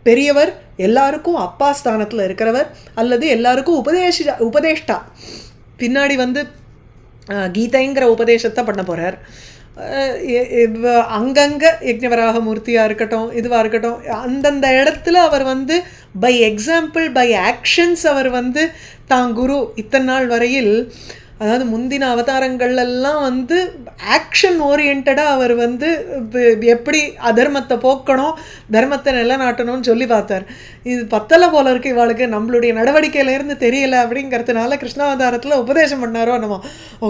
பெரியவர், எல்லாருக்கும் அப்பா ஸ்தானத்தில் இருக்கிறவர், அல்லது எல்லாருக்கும் உபதேஷ்டா, பின்னாடி கீதைங்கிற உபதேசத்தை பண்ண போகிறார். அங்கங்கே யஜ்ஞவராக மூர்த்தியாக இருக்கட்டும், இதுவாக இருக்கட்டும், அந்தந்த இடத்துல அவர் பை எக்ஸாம்பிள், பை ஆக்ஷன்ஸ் அவர் தான் குரு. இத்தனை நாள் வரையில், அதாவது முந்தின அவதாரங்கள்லாம் ஆக்ஷன் ஓரியன்டாக அவர் எப்படி அதர்மத்தை போக்கணும், தர்மத்தை நிலநாட்டணும்னு சொல்லி பார்த்தார். இது பத்தலை போல இருக்கு இவாளுக்கு, நம்மளுடைய நடவடிக்கையிலேருந்து தெரியலை அப்படிங்கிறதுனால கிருஷ்ணாவதாரத்தில் உபதேசம் பண்ணாரோ என்னமோ,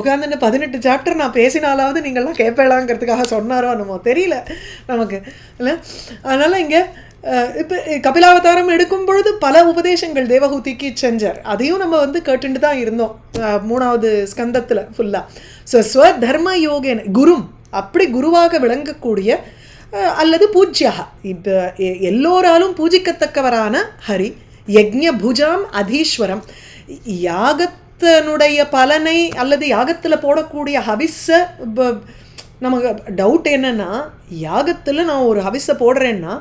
உட்காந்துன்னு 18 சாப்டர் நான் பேசினாலாவது நீங்கள்லாம் கேட்பேலாங்கிறதுக்காக சொன்னாரோ என்னமோ தெரியல நமக்கு இல்லை. அதனால் இங்கே இப்போ கபிலாவதாரம் எடுக்கும் பொழுது பல உபதேசங்கள் தேவஹூதிக்கு செஞ்சார், அதையும் நம்ம கேட்டுட்டு தான் இருந்தோம் 3வது ஸ்கந்தத்தில் ஃபுல்லாக. ஸோ ஸ்வதர்ம யோகேன குரும், அப்படி குருவாக விளங்கக்கூடிய அல்லது பூஜ்யா, இப்போ எல்லோராலும் பூஜிக்கத்தக்கவரான ஹரி, யஜ்ஞபுஜாம் அதீஸ்வரம், யாகத்தினுடைய பலனை அல்லது யாகத்தில் போடக்கூடிய ஹவிஸை, நமக்கு டவுட் என்னென்னா, யாகத்தில் நான் ஒரு ஹவிஸை போடுறேன்னா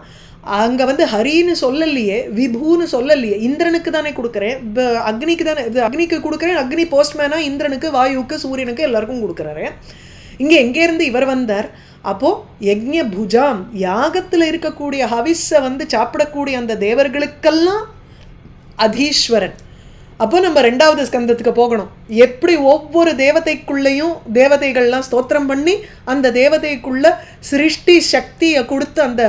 அங்கே ஹரின்னு சொல்லலையே, விபூன்னு சொல்லலையே, இந்திரனுக்கு தானே கொடுக்குறேன், அக்னிக்கு தானே, அக்னிக்கு கொடுக்குறேன், அக்னி போஸ்ட்மேனாக இந்திரனுக்கு, வாயுவுக்கு, சூரியனுக்கு எல்லாருக்கும் கொடுக்குறாரு. இங்கே எங்கேருந்து இவர் வந்தார்? அப்போது யஜ்ஞபுஜாம், யாகத்தில் இருக்கக்கூடிய ஹவிஸை சாப்பிடக்கூடிய அந்த தேவர்களுக்கெல்லாம் அதீஸ்வரன். அப்போ நம்ம 2வது ஸ்கந்தத்துக்கு போகணும். எப்படி ஒவ்வொரு தேவதைக்குள்ளேயும் தேவதைகள்லாம் ஸ்தோத்திரம் பண்ணி அந்த தேவதைக்குள்ள சிருஷ்டி சக்தியை கொடுத்து, அந்த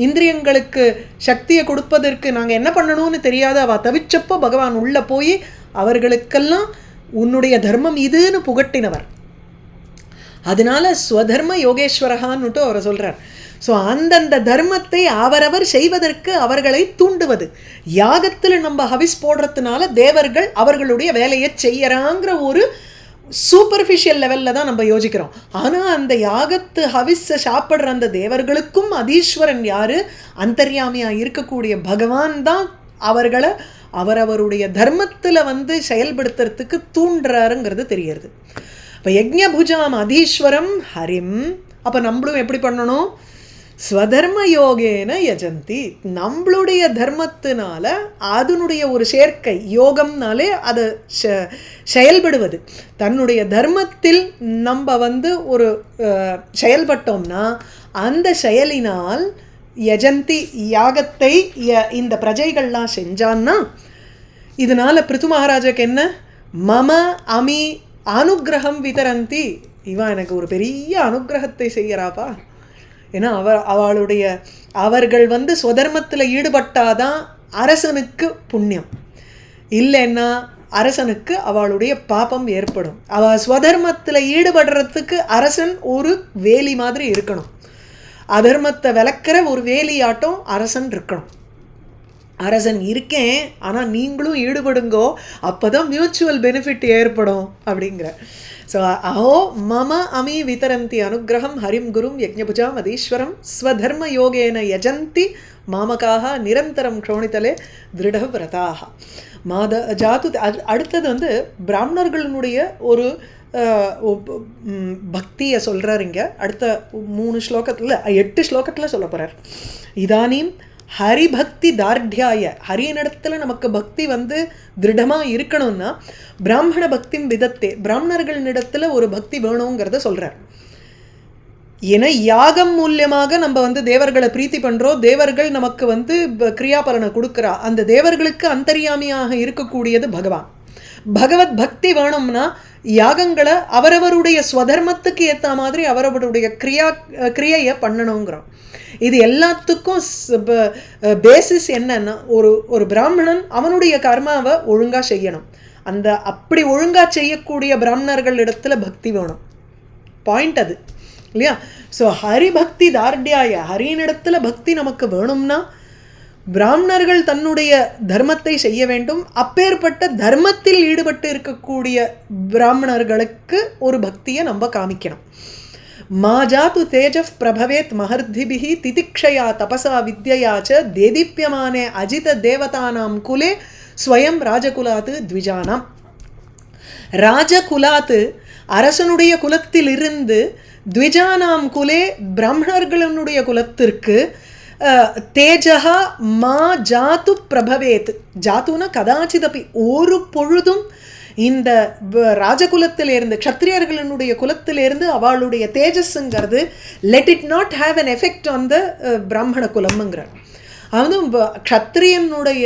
இந்திரியங்களுக்கு சக்தியை கொடுப்பதற்கு நாங்கள் என்ன பண்ணணும்னு தெரியாத அவ தவிச்சப்போ பகவான் உள்ளே போய் அவர்களுக்கெல்லாம் உன்னுடைய தர்மம் இதுன்னு புகட்டினவர். அதனால ஸ்வதர்ம யோகேஸ்வரகான்னுட்டு அவரை சொல்கிறார். ஸோ அந்தந்த தர்மத்தை அவரவர் செய்வதற்கு அவர்களை தூண்டுவது. யாகத்தில் நம்ம ஹவிஸ் போடுறதுனால தேவர்கள் அவர்களுடைய வேலையை செய்யறாங்கிற ஒரு சூப்பர்ஃபிஷியல் லெவலில் தான் நம்ம யோசிக்கிறோம். ஆனால் அந்த யாகத்து ஹவிஸை சாப்பிட்ற அந்த தேவர்களுக்கும் அதீஸ்வரன் யார்? அந்தர்யாமியாக இருக்கக்கூடிய பகவான் தான் அவர்களை அவரவருடைய தர்மத்தில் செயல்படுத்துறதுக்கு தூண்டுறாருங்கிறது தெரிகிறது. இப்போ யஜ்ஞபுஜாம் அதீஸ்வரம் ஹரிம். அப்போ நம்மளும் எப்படி பண்ணணும்? ஸ்வதர்ம யோகேன யஜந்தி. நம்மளுடைய தர்மத்தினால அதனுடைய ஒரு சேர்க்கை, யோகம்னாலே அதை செயல்படுவது. தன்னுடைய தர்மத்தில் நம்ம ஒரு செயல்பட்டோம்னா அந்த செயலினால் யஜந்தி யாகத்தை இந்த பிரஜைகள்லாம் செஞ்சான்னா, இதனால் பிருத்து மகாராஜாக்கு என்ன? மம அமி அனுகிரகம் விதரந்தி. இவன் எனக்கு ஒரு பெரிய அனுகிரகத்தை செய்யறாப்பா. ஏன்னா அவர்கள் ஸ்வதர்மத்தில் ஈடுபட்டாதான் அரசனுக்கு புண்ணியம், இல்லைன்னா அரசனுக்கு அவளுடைய பாபம் ஏற்படும். அவள் ஸ்வதர்மத்தில் ஈடுபடுறதுக்கு அரசன் ஒரு வேலி மாதிரி இருக்கணும். அதர்மத்தை விளக்கிற ஒரு வேலியாட்டம் அரசன் இருக்கணும். அரசன் இருக்கேன், ஆனால் நீங்களும் ஈடுபடுங்கோ, அப்போ தான் மியூச்சுவல் பெனிஃபிட் ஏற்படும் அப்படிங்கிற. ஸோ அஹோ மம அமி விதரந்தி அனுகிரகம் ஹரிம் குரும் யஜ்ஞபுஜாம் அதீஸ்வரம் ஸ்வதர்ம யோகேன யஜந்தி மாமகாக நிரந்தரம் க்ஷோணித்தலே திருடவிரதாக மாத ஜாத்து. அடுத்தது பிராமணர்களுடைய ஒரு பக்தியை சொல்கிறார் இங்கே. அடுத்த 3 ஸ்லோகத்தில் 8 ஸ்லோகத்தில் சொல்ல போகிறார். இதானீம் ஹரிபக்தி தார்டியாய, ஹரியனிடத்தில் நமக்கு பக்தி திருடமாக இருக்கணும்னா பிராமண பக்தி விதத்தே, பிராமணர்களிடத்தில் ஒரு பக்தி வேணுங்கிறத சொல்கிறார். ஏன்னா யாகம் மூலியமாக நம்ம தேவர்களை பிரீத்தி பண்ணுறோம், தேவர்கள் நமக்கு கிரியாபலனை கொடுக்குறா. அந்த தேவர்களுக்கு அந்தர்யாமியாக இருக்கக்கூடியது பகவான். பகவத் பக்தி வேணும்னா யாகங்களை அவரவருடைய ஸ்வதர்மத்துக்கு ஏற்ற மாதிரி அவரவருடைய கிரியையை பண்ணணுங்கிறோம். இது எல்லாத்துக்கும் பேசிஸ் என்னன்னா, ஒரு பிராமணன் அவனுடைய கர்மாவை ஒழுங்காக செய்யணும். அந்த அப்படி ஒழுங்காக செய்யக்கூடிய பிராமணர்கள் இடத்துல பக்தி வேணும். பாயிண்ட் அது இல்லையா? ஸோ ஹரிபக்தி தார்டியாய, ஹரியினிடத்துல பக்தி நமக்கு வேணும்னா பிராமணர்கள் தன்னுடைய தர்மத்தை செய்ய வேண்டும். அப்பேற்பட்ட தர்மத்தில் ஈடுபட்டு இருக்கக்கூடிய பிராமணர்களுக்கு ஒரு பக்தியை நம்ம காமிக்கணும். மா ஜாத்து தேஜஃப் பிரபவேத் மஹர்திபிஹி திதிக்ஷயா தபசா வித்யயா ச தேதீப்யமானே அஜித தேவதானாம் குலே ஸ்வயம் ராஜகுலாத்து த்விஜானாம். ராஜகுலாத்து அரசனுடைய குலத்திலிருந்து த்விஜானாம் குலே பிராமணர்களுடைய குலத்திற்கு தேஜஹா மா ஜாத்து பிரபவேத். ஜாத்துனா கதாச்சிதப்பி, ஒரு பொழுதும் இந்த ராஜகுலத்திலிருந்து க்ஷத்ரியர்களுடைய குலத்திலிருந்து அவளுடைய தேஜஸ்ங்கிறது let it not have an effect on the பிராமண குலம்ங்கிற. க்ஷத்ரியனுடைய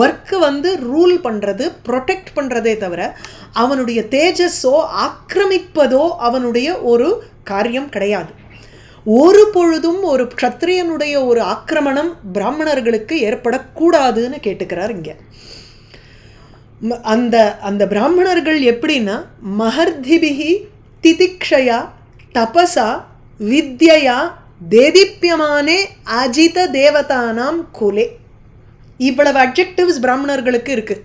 ஒர்க்கு ரூல் பண்ணுறது, ப்ரொடெக்ட் பண்ணுறதே தவிர அவனுடைய தேஜஸோ ஆக்கிரமிப்பதோ அவனுடைய ஒரு காரியம் கிடையாது. ஒரு பொழுதும் ஒரு க்ஷத்ரியனுடைய ஒரு ஆக்கிரமணம் பிராமணர்களுக்கு ஏற்படக்கூடாதுன்னு கேட்டுக்கிறார் இங்கே. அந்த பிராமணர்கள் எப்படின்னா மஹர்திபிஹி திதிக்ஷயா தபசா வித்யயா தேதீப்யமானே அஜித தேவதானாம் குலே. இவ்வளவு அட்ஜெக்டிவ்ஸ் பிராமணர்களுக்கு இருக்கு.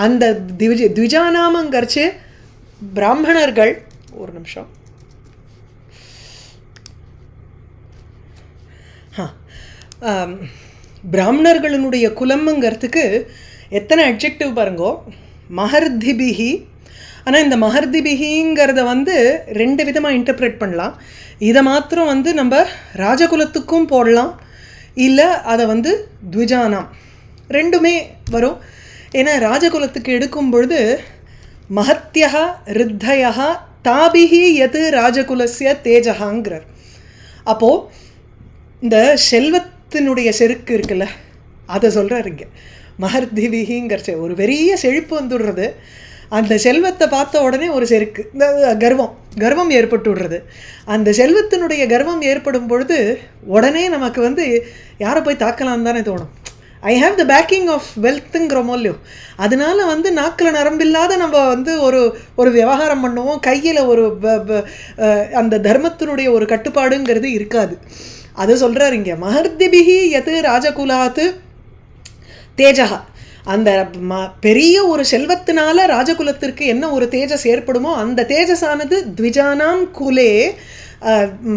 அந்த த்விஜானாமங்கர்ச்சு பிராமணர்கள், ஒரு நிமிஷம், பிராமணர்களுடைய குலம்ங்கிறதுக்கு எத்தனை அட்ஜெக்டிவ் பாருங்கோ. மஹர்திபிஹி. ஆனால் இந்த மஹர்திபிஹிங்கிறத 2 விதமாக இன்டர்பிரேட் பண்ணலாம். இதை மாத்திரம் நம்ம ராஜகுலத்துக்கும் போடலாம், இல்லை அதை த்விஜானாம் ரெண்டுமே வரும். ஏன்னா ராஜகுலத்துக்கு எடுக்கும் பொழுது மஹத்யா ரித்தயா தாபிஹி எது ராஜகுலசிய தேஜகாங்கிறார். அப்போது இந்த செல்வத்தினுடைய செருக்கு இருக்குல்ல, அதை சொல்கிறார் இங்கே. மஹர்திபிஹிங்கிறச்ச ஒரு பெரிய செழிப்பு வந்துடுறது. அந்த செல்வத்தை பார்த்த உடனே ஒரு செருக்கு, இந்த கர்வம் ஏற்பட்டு விடுறது. அந்த செல்வத்தினுடைய கர்வம் ஏற்படும் பொழுது உடனே நமக்கு யாரை போய் தாக்கலாம் தானே தோணும். I have the backing of வெல்த்துங்கிறோமோல்லையோ. அதனால நாக்கில் நரம்பில்லாத நம்ம ஒரு விவகாரம் பண்ணுவோம். கையில் ஒரு அந்த தர்மத்தினுடைய ஒரு கட்டுப்பாடுங்கிறது இருக்காது. அதை சொல்கிறார் இங்கே. மஹர்திபிஹி எது ராஜகுலாத்து தேஜகா. அந்த பெரிய ஒரு செல்வத்தினால ராஜகுலத்திற்கு என்ன ஒரு தேஜஸ் ஏற்படுமோ அந்த தேஜஸானது த்விஜானாம் குலே,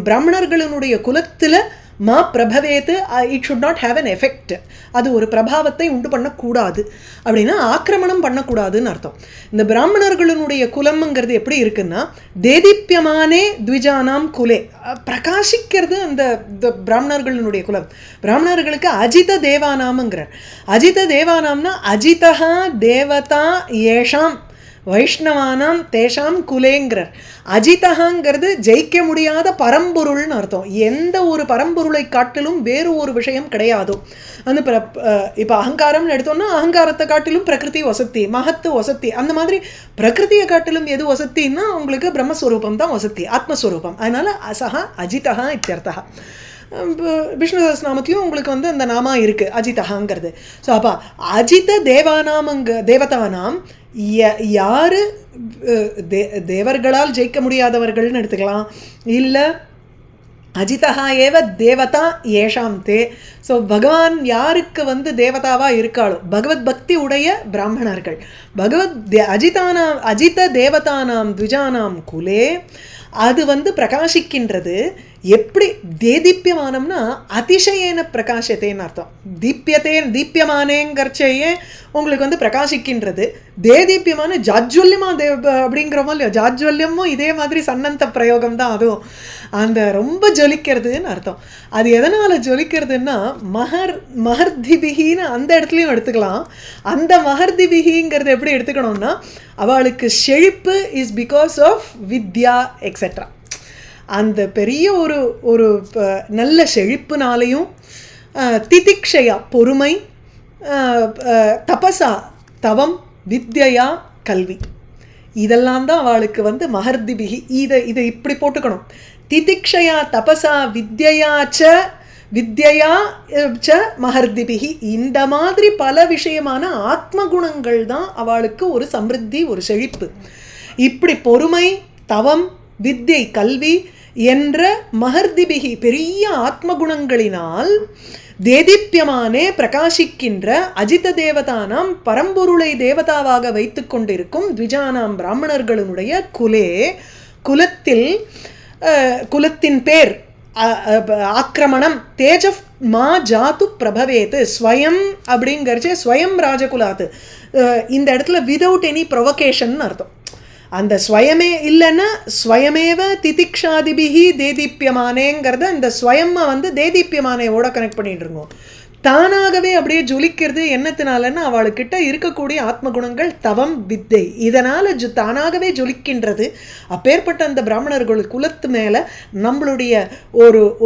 பிராமணர்களுடைய குலத்தில் மா பிரபவேத்து it should not have an effect. அது ஒரு பிரபாவத்தை உண்டு பண்ணக்கூடாது அப்படின்னா ஆக்கிரமணம் பண்ணக்கூடாதுன்னு அர்த்தம். இந்த பிராமணர்களுடைய குலம்ங்கிறது எப்படி இருக்குன்னா தேதீப்பியமானே த்விஜானாம் குலே, பிரகாசிக்கிறது அந்த பிராமணர்களுடைய குலம். பிராமணர்களுக்கு அஜித தேவானாம்ங்கிறார். அஜித தேவானாம்னா அஜிதா தேவதா ஏஷாம் வைஷ்ணவானாம் தேஷாம் குலேங்கிறார். அஜிதகாங்கிறது ஜெயிக்க முடியாத பரம்பொருள்னு அர்த்தம். எந்த ஒரு பரம்பொருளை காட்டிலும் வேறு ஒரு விஷயம் கிடையாதோ. அந்த இப்போ அகங்காரம்னு எடுத்தோம்னா அகங்காரத்தை காட்டிலும் பிரகிருதி வசத்தி, மகத்து வசத்தி. அந்த மாதிரி பிரகிருதியை காட்டிலும் எது வசத்தின்னா உங்களுக்கு பிரம்மஸ்வரூபம் தான் வசத்தி, ஆத்மஸ்வரூபம். அதனால அசகா அஜிதகா இத்தியர்த்தா. விஷ்ணு சஹஸ்ரநாமத்திலையும் உங்களுக்கு வந்து அந்த நாமா இருக்குது அஜிதகாங்கிறது. ஸோ அப்போ அஜித தேவதானாம் யார் தேவர்களால் ஜெயிக்க முடியாதவர்கள்னு எடுத்துக்கலாம். இல்லை அஜிதா ஏவ தேவதா ஏஷாம் தே. ஸோ பகவான் யாருக்கு வந்து தேவதாவாக இருக்காளோ பகவத் பக்தி உடைய பிராமணர்கள், அஜித தேவதானாம் த்விஜானாம் குலே அது வந்து பிரகாசிக்கின்றது. எப்படி தேதீப்பியமானம்னா அதிசயேன பிரகாசத்தேன்னு அர்த்தம். தீப்பியமானேங்கிறச்சையே உங்களுக்கு வந்து பிரகாசிக்கின்றது. தேதீப்பியமான ஜாஜ்வல்யமா அப்படிங்கிறோமோ இல்லையோ, ஜாஜ்வல்யமும் இதே மாதிரி சன்னந்த பிரயோகம் தான். அதுவும் அந்த ரொம்ப ஜொலிக்கிறதுன்னு அர்த்தம். அது எதனால் ஜொலிக்கிறதுன்னா மகர்திபிகின்னு அந்த இடத்துலையும் எடுத்துக்கலாம். அந்த மகர்திபிகிங்கிறது எப்படி எடுத்துக்கணும்னா அவளுக்கு செழிப்பு இஸ் பிகாஸ் ஆஃப் வித்யா எக்ஸெட்ரா. அந்த பெரிய ஒரு நல்ல செழிப்புனாலையும் திதிக்ஷயா பொறுமை, தபசா தவம், வித்யா கல்வி, இதெல்லாம் தான் அவளுக்கு வந்து மகர்திபிகி. இதை இப்படி போட்டுக்கணும். திதிக்ஷயா தபசா வித்யா ச மகர்திபிகி. இந்த மாதிரி பல விஷயமான ஆத்ம குணங்கள் தான் அவளுக்கு ஒரு சமிருத்தி, ஒரு செழிப்பு. இப்படி பொறுமை, தவம், வித்யை கல்வி என்ற மகர்திபிகி பெரிய ஆத்மகுணங்களினால் தேதீப்பியமானே பிரகாசிக்கின்ற அஜித தேவதானாம் பரம்பொருளை தேவதாவாக வைத்து கொண்டிருக்கும் த்விஜானாம் பிராமணர்களுடைய குலத்தின் பேர் ஆக்கிரமணம் தேஜப் மா ஜாத்து பிரபவேத்து ஸ்வயம் அப்படிங்கிறச்சே ஸ்வயம் ராஜகுலாத்து. இந்த இடத்துல விதவுட் எனி ப்ரொவகேஷன் அர்த்தம். அந்த ஸ்வயமே இல்லைன்னா ஸ்வயமேவ திதிக்ஷாதிபிகி தேதீப்பியமானேங்கிறத இந்த ஸ்வயம்மை வந்து தேதீப்பியமானையோட கனெக்ட் பண்ணிட்டு இருக்கோம். தானாகவே அப்படியே ஜொலிக்கிறது என்னத்தினாலன்னா அவளுக்கிட்ட இருக்கக்கூடிய ஆத்மகுணங்கள் தவம் வித்தை இதனால் தானாகவே ஜொலிக்கின்றது. அப்பேற்பட்ட அந்த பிராமணர்கள் குலத்து மேலே நம்மளுடைய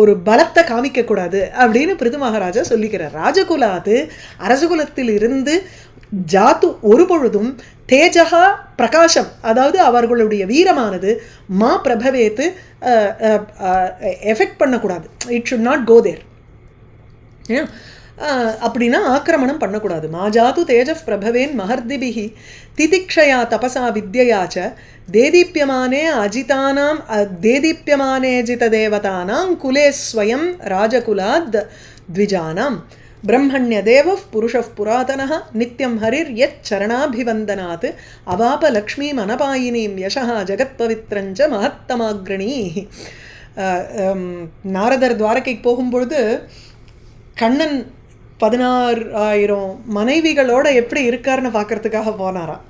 ஒரு பலத்தை காமிக்கக்கூடாது அப்படின்னு பிருது மகாராஜா சொல்லிக்கிறார். ராஜகுலாது அரசகுலத்தில் இருந்து ஜாத்து ஒரு பொழுதும் தேஜகா பிரகாசம், அதாவது அவர்களுடைய வீரமானது மா பிரபவேத்து எஃபெக்ட் பண்ணக்கூடாது. இட் ஷுட் நாட் கோ தேர். அப்படின்னா ஆக்கிரமணம் பண்ணக்கூடாது. மாஜாத்து தேஜப் பிரபவேன் மகர்திபிகி திதிக்ஷயா தபசா வித்யாச்ச தேதீப்பியமானே அஜிதானாம் தேதீப்பியமானே ஜித தேவதானாம் குலே ஸ்வயம் ராஜகுலாத் த்விஜானாம் பிரம்மண்ய தேவ புருஷ புராதனः நித்யம் ஹரிர் யத் சரணாபிவந்தனாத் அவாப லக்ஷ்மீம் அனபாயினீம் யசஹ ஜகத்பவித்ரஞ்ச மகத்தமாக்ரணீ. நாரதர் துவாரகைக்கு போகும்பொழுது கண்ணன் 16,000 மனைவிகளோட எப்படி இருக்காருன்னு பார்க்கறதுக்காக போனாராம்.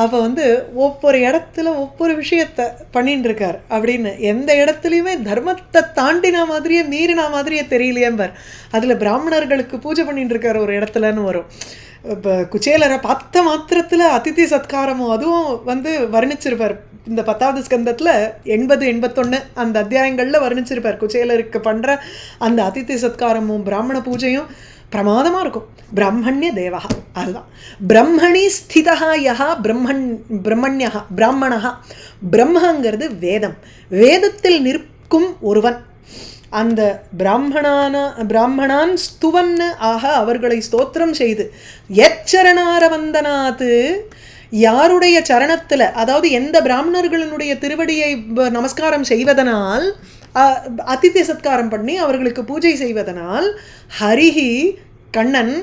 அப்போ வந்து ஒவ்வொரு இடத்துல ஒவ்வொரு விஷயத்தை பண்ணிட்டு இருக்கார் அப்படின்னு எந்த இடத்துலையுமே தர்மத்தை தாண்டின மாதிரியே மீறின மாதிரியே தெரியலையேம்பார். அதில் பிராமணர்களுக்கு பூஜை பண்ணிட்டு இருக்கார் ஒரு இடத்துலன்னு வரும். இப்போ குச்சேலரை பார்த்த மாத்திரத்தில் அதிதி சத்காரமும் அதுவும் வந்து வர்ணிச்சிருப்பார். இந்த 10வது ஸ்கந்தத்தில் 80-81 அந்த அத்தியாயங்களில் வர்ணிச்சிருப்பார். குச்சேலருக்கு பண்ணுற அந்த அதிதி சத்காரமும் பிராமண பூஜையும் பிரமாதமாக இருக்கும். பிரம்மண்ய தேவா, அதுதான் பிரம்மணி ஸ்திதா யஹா பிரம்மண்யா பிராமணா. பிரம்மங்கிறது வேதம், வேதத்தில் நிற்கும் ஒருவன். அந்த பிராமணான் ஸ்துவன்னு ஆக அவர்களை ஸ்தோத்திரம் செய்து எச்சரணாரவந்தனாத்து யாருடைய சரணத்தில், அதாவது எந்த பிராமணர்களினுடைய திருவடியை நமஸ்காரம் செய்வதனால் அதித்தி சத்காரம் பண்ணி அவர்களுக்கு பூஜை செய்வதனால் ஹரிஹி கண்ணன்,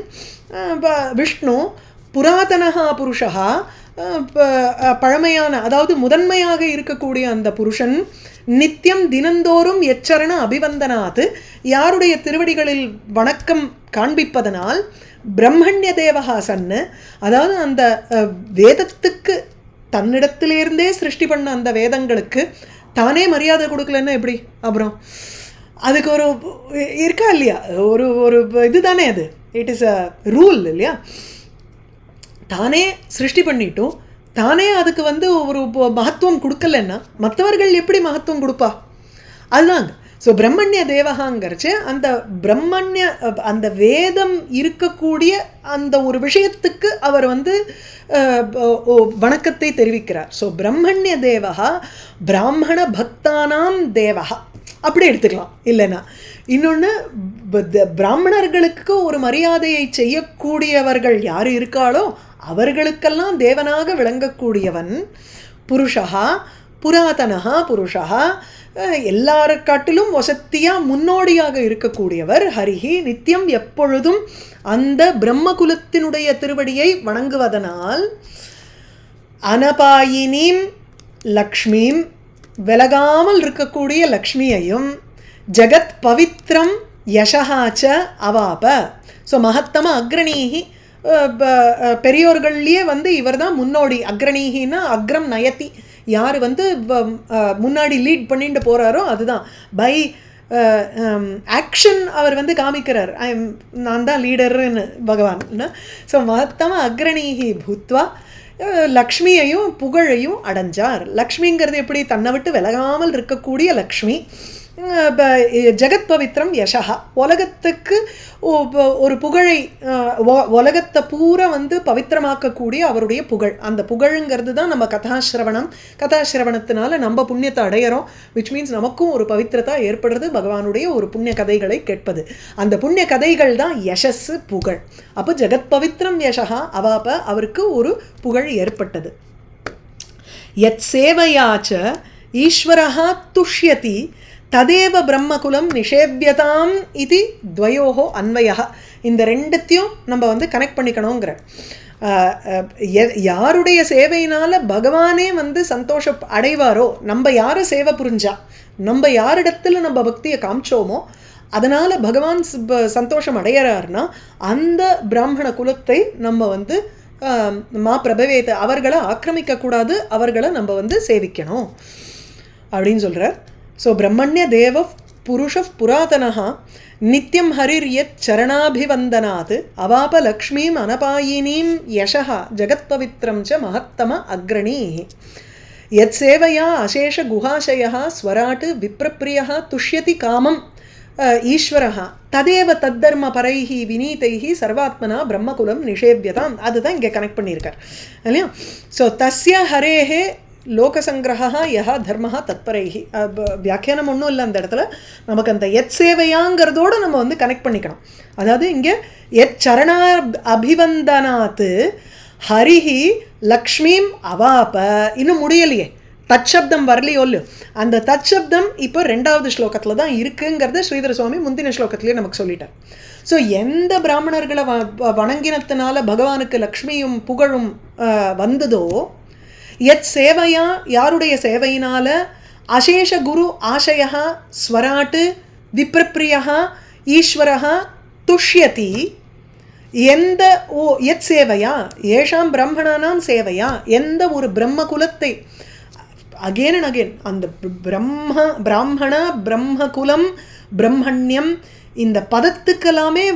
விஷ்ணு புராதனஹா புருஷா பழமையான, அதாவது முதன்மையாக இருக்கக்கூடிய அந்த புருஷன் நித்தியம் தினந்தோறும் எச்சரண அபிவந்தனாது, யாருடைய திருவடிகளில் வணக்கம் காண்பிப்பதனால் பிரம்மண்ய தேவகா சன்னு, அதாவது அந்த வேதத்துக்கு தன்னிடத்திலிருந்தே சிருஷ்டி பண்ண அந்த வேதங்களுக்கு தானே மரியாதை கொடுக்கலன்னா எப்படி? அப்புறம் அதுக்கு ஒரு இருக்கா இல்லையா, ஒரு இது தானே அது, இட் இஸ் அ ரூல் இல்லையா? தானே சிருஷ்டி பண்ணிட்டும் தானே அதுக்கு ஒரு மகத்துவம் கொடுக்கலன்னா மற்றவர்கள் எப்படி மகத்துவம் கொடுப்பா? அதுதாங்க. ஸோ பிரம்மண்ய தேவகாங்கிறச்சு அந்த பிரம்மண்ய அந்த வேதம் இருக்கக்கூடிய அந்த ஒரு விஷயத்துக்கு அவர் வணக்கத்தை தெரிவிக்கிறார். ஸோ பிரம்மண்ய தேவகா பிராமண பக்தானாம் தேவகா அப்படி எடுத்துக்கலாம். இல்லைன்னா இன்னொன்று, பிராமணர்களுக்கு ஒரு மரியாதையை செய்யக்கூடியவர்கள் யார் இருக்காளோ அவர்களுக்கெல்லாம் தேவனாக விளங்கக்கூடியவன் புருஷா, புராதனஹா புருஷா, எல்லாருக்காட்டிலும் வசத்தியாக முன்னோடியாக இருக்கக்கூடியவர் ஹரிஹி, நித்தியம் எப்பொழுதும் அந்த பிரம்மகுலத்தினுடைய திருவடியை வணங்குவதனால் அனபாயினீம் லக்ஷ்மீம், விலகாமல் இருக்கக்கூடிய லக்ஷ்மியையும், ஜகத் பவித்ரம் யசஹாச்ச அவாப. ஸோ மகத்தம அக்ரணீகி, பெரியோர்கள்லேயே இவர் தான் முன்னோடி. அக்ரணீகின்னா அக்ரம் நயத்தி, யார் முன்னாடி லீட் பண்ணிட்டு போகிறாரோ அதுதான். பை ஆக்ஷன் அவர் காமிக்கிறார், நான் தான் லீடர்னு பகவான். ஸோ மகத்தம அக்ரணீகி பூத்வா லக்ஷ்மியையும் புகழையும் அடைஞ்சார். லக்ஷ்மிங்கிறது எப்படி? தன்னை விட்டு விலகாமல் இருக்கக்கூடிய லக்ஷ்மி. ஜெகத் பவித்ரம் யசஹா, உலகத்துக்கு ஒரு புகழை, உலகத்தை பூரா பவித்திரமாக்கக்கூடிய அவருடைய புகழ். அந்த புகழுங்கிறது தான் நம்ம கதாசிரவணத்தினால நம்ம புண்ணியத்தை அடையிறோம். விச் மீன்ஸ் நமக்கும் ஒரு பவித்திரதா ஏற்படுறது பகவானுடைய ஒரு புண்ணிய கதைகளை கேட்பது. அந்த புண்ணிய கதைகள் தான் யசஸ், புகழ். அப்போ ஜெகத் பவித்ரம் யசஹா அவாப, அவருக்கு ஒரு புகழ் ஏற்பட்டது. யத் சேவையாச்ச ஈஸ்வரஹா துஷ்யதி ததேவ பிரம்மகுலம் நிஷேபியதாம் இது துவயோகோ அன்வயா. இந்த ரெண்டுத்தையும் நம்ம கனெக்ட் பண்ணிக்கணுங்கிற, யாருடைய சேவையினால் பகவானே சந்தோஷம் அடைவாரோ, நம்ம யாரை சேவை புரிஞ்சா, நம்ம யாரிடத்துல நம்ம பக்தியை காமிச்சோமோ அதனால் பகவான் சந்தோஷம் அடையிறாருன்னா அந்த பிராமண குலத்தை நம்ம மா பிரபவேத, அவர்களை ஆக்கிரமிக்கக்கூடாது, அவர்களை நம்ம சேவிக்கணும் அப்படின்னு சொல்கிறார். ஸோ பிரம்மண்ய தேவ புருஷ புராதனஹா நித்தியம் ஹரிர்யத் சரணாபிவந்தனாத் அவாப லக்ஷ்மீம் அனபாயினீம் யசஹா ஜகத் பவித்ரம் ச மகத்தம அக்ரணீ. யத் சேவையா அசேஷ குஹாசயா ஸ்வராட் விப்ரப்ரியா துஷ்யதி காமம் ஈஸ்வரஹா ததேவ தத்தர்ம பரைஹி வினீதைஹி சர்வாத்மனா பிரம்மகுலம் நிஷேபியதாம். அதுதான் இங்கே கனெக்ட் பண்ணியிருக்கார் இல்லையா? ஸோ தஸ்ய ஹரேஹே லோகசங்கிரகா யஹா தர்மஹா தத்பரைஹி. வியாக்கியானம் ஒன்றும் இல்லை அந்த இடத்துல, நமக்கு அந்த எத் சேவையாங்கிறதோடு நம்ம கனெக்ட் பண்ணிக்கணும். அதாவது இங்கே எத் சரண அபிவந்தனாத்து ஹரிஹி லக்ஷ்மீம் அவாப, இன்னும் முடியலையே, தச்சப்தம் வரலையோ இல்லையோ, அந்த தச்சப்தம் இப்போ 2வது ஸ்லோகத்தில் தான் இருக்குங்கிறத ஸ்ரீதர சுவாமி முந்தின ஸ்லோகத்திலேயே நமக்கு சொல்லிட்டார். ஸோ எந்த பிராமணர்களை வணங்கினத்தினால பகவானுக்கு லக்ஷ்மியும் புகழும் வந்ததோ, யத் சேவையா, யாருடைய சேவையினால, அசேஷ குரு ஆசயா ஸ்வராட்டு விப்ரப்ரியா ஈஸ்வரா துஷ்யதி, எந்த யத் சேவையா ஏஷாம் பிரம்மணானாம் சேவையா, எந்த ஒரு பிரம்ம குலத்தை, அகேன் அண்ட் அகேன் அந்த பிராமண பிரம்மகுலம் பிரம்மண்யம் இந்த பதத்துக்கெல்லாமே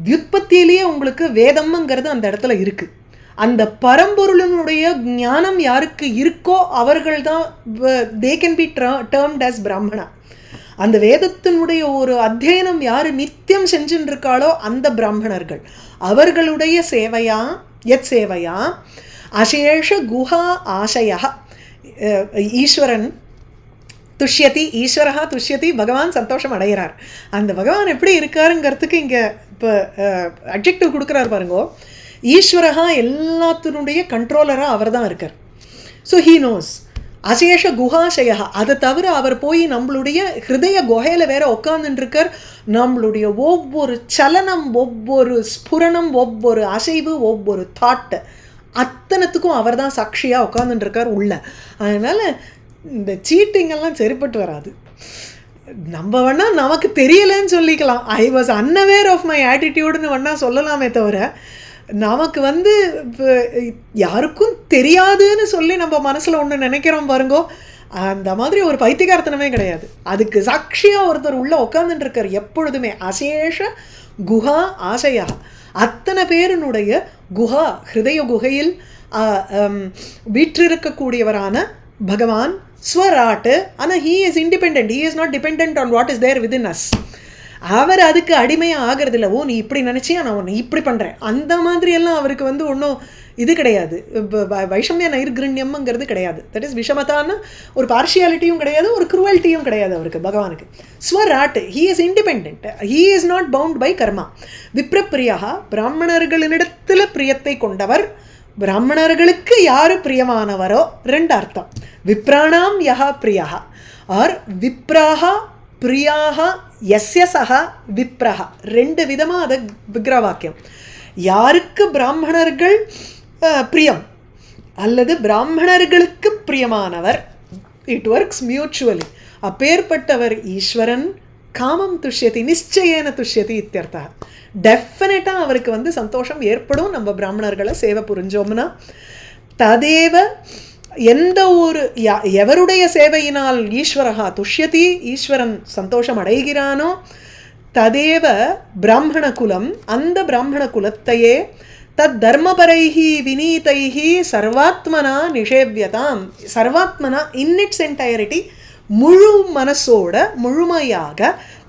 வியுற்பத்தியிலேயே உங்களுக்கு வேதம்ங்கிறது அந்த இடத்துல இருக்குது. அந்த பரம்பொருளினுடைய ஞானம் யாருக்கு இருக்கோ அவர்கள் தான் they can be termed as பிராமணா. அந்த வேதத்தினுடைய ஒரு அத்தியனம் யார் நித்தியம் செஞ்சுன்னு இருக்காளோ அந்த பிராமணர்கள், அவர்களுடைய சேவையா யத் சேவையா அசேஷ குஹா ஆசயா ஈஸ்வரன் துஷ்யதி, ஈஸ்வரஹா துஷ்யதி, பகவான் சந்தோஷம் அடைகிறார். அந்த பகவான் எப்படி இருக்காருங்கிறதுக்கு இங்கே இப்போ அட்ஜெக்டிவ் கொடுக்குறாரு பாருங்கோ. ஈஸ்வரஹா எல்லாத்தினுடைய கண்ட்ரோலராக அவர் தான் இருக்கார். ஸோ ஹீ நோஸ் அசேஷ குஹாசயா. அதை தவிர அவர் போய் நம்மளுடைய ஹிருதய குகையில் வேற உட்காந்துருக்கார். நம்மளுடைய ஒவ்வொரு சலனம், ஒவ்வொரு ஸ்புரணம், ஒவ்வொரு அசைவு, ஒவ்வொரு தாட்டு அத்தனத்துக்கும் அவர் தான் சாட்சியாக உட்காந்துட்டுருக்கார் உள்ள. அதனால் இந்த சீட்டிங் எல்லாம் சரிப்பட்டு வராது. நம்ம வேணா நமக்கு தெரியலன்னு சொல்லிக்கலாம், I was unaware of my ஆட்டிடியூடுன்னு வேணா சொல்லலாமே தவிர, நமக்கு வந்து யாருக்கும் தெரியாதுன்னு சொல்லி நம்ம மனசில் ஒன்று நினைக்கிறோம் பாருங்கோ, அந்த மாதிரி ஒரு பைத்தியகார்த்தனமே கிடையாது. அதுக்கு சாட்சியாக ஒருத்தர் உள்ளே உட்காந்துட்டுருக்கார் எப்பொழுதுமே. அசேஷ குஹா ஆசையா, அத்தனை பேருனுடைய குஹா ஹிருதய குகையில் வீற்றிருக்கக்கூடியவரான பகவான் ஸ்வராட்டு. ஆனால் he is independent, he is not depend on what is there within us. அவர் அதுக்கு அடிமையாக ஆகிறதில்ல. ஓ நீ இப்படி நினச்சியா நான் ஒன்று இப்படி பண்ணுறேன், அந்த மாதிரியெல்லாம் அவருக்கு வந்து ஒன்றும் இது கிடையாது. வைஷமிய நைர்கிரண்யம்ங்கிறது கிடையாது. தட் இஸ் விஷமத்தான ஒரு பார்ஷியாலிட்டியும் கிடையாது, ஒரு குரூவல்ட்டியும் கிடையாது அவருக்கு பகவானுக்கு. ஸ்வராட், he is independent, he is not bound by karma. விப்ரப்பிரியா, பிராமணர்களினிடத்தில் பிரியத்தை கொண்டவர். பிராமணர்களுக்கு யார் பிரியமானவரோ, ரெண்டு அர்த்தம். விப்ராணாம் யஹா பிரியா ஆர் விப்ராஹா பிரியாக எஸ்ய சஹா விப்ரஹா, ரெண்டு விதமாக அதை விக்கிரவாக்கியம். யாருக்கு பிராமணர்கள் பிரியம் அல்லது பிராமணர்களுக்கு பிரியமானவர், இட் ஒர்க்ஸ் மியூச்சுவலி. அப்பேற்பட்டவர் ஈஸ்வரன். காமம் துஷ்யதி நிச்சயேன துஷ்யதி இத்தியர்த்தா. டெஃபினட்டாக அவருக்கு வந்து சந்தோஷம் ஏற்படும் நம்ம பிராமணர்களை சேவை புரிஞ்சோம்னா. ததேவ, எந்த ஒரு எவருடைய சேவையினால் ஈஸ்வரஹா துஷ்யதி, ஈஸ்வரன் சந்தோஷம் அடைகிறானோ, ததேவ பிராமண குலம், அந்த பிராமண குலத்தையே தத் தர்மபரைஹி வினீதைஹி சர்வாத்மனா நிஷேவ்யதாம். சர்வாத்மனா இன் இட்ஸ் என்டையரிட்டி, முழு மனசோட முழுமையாக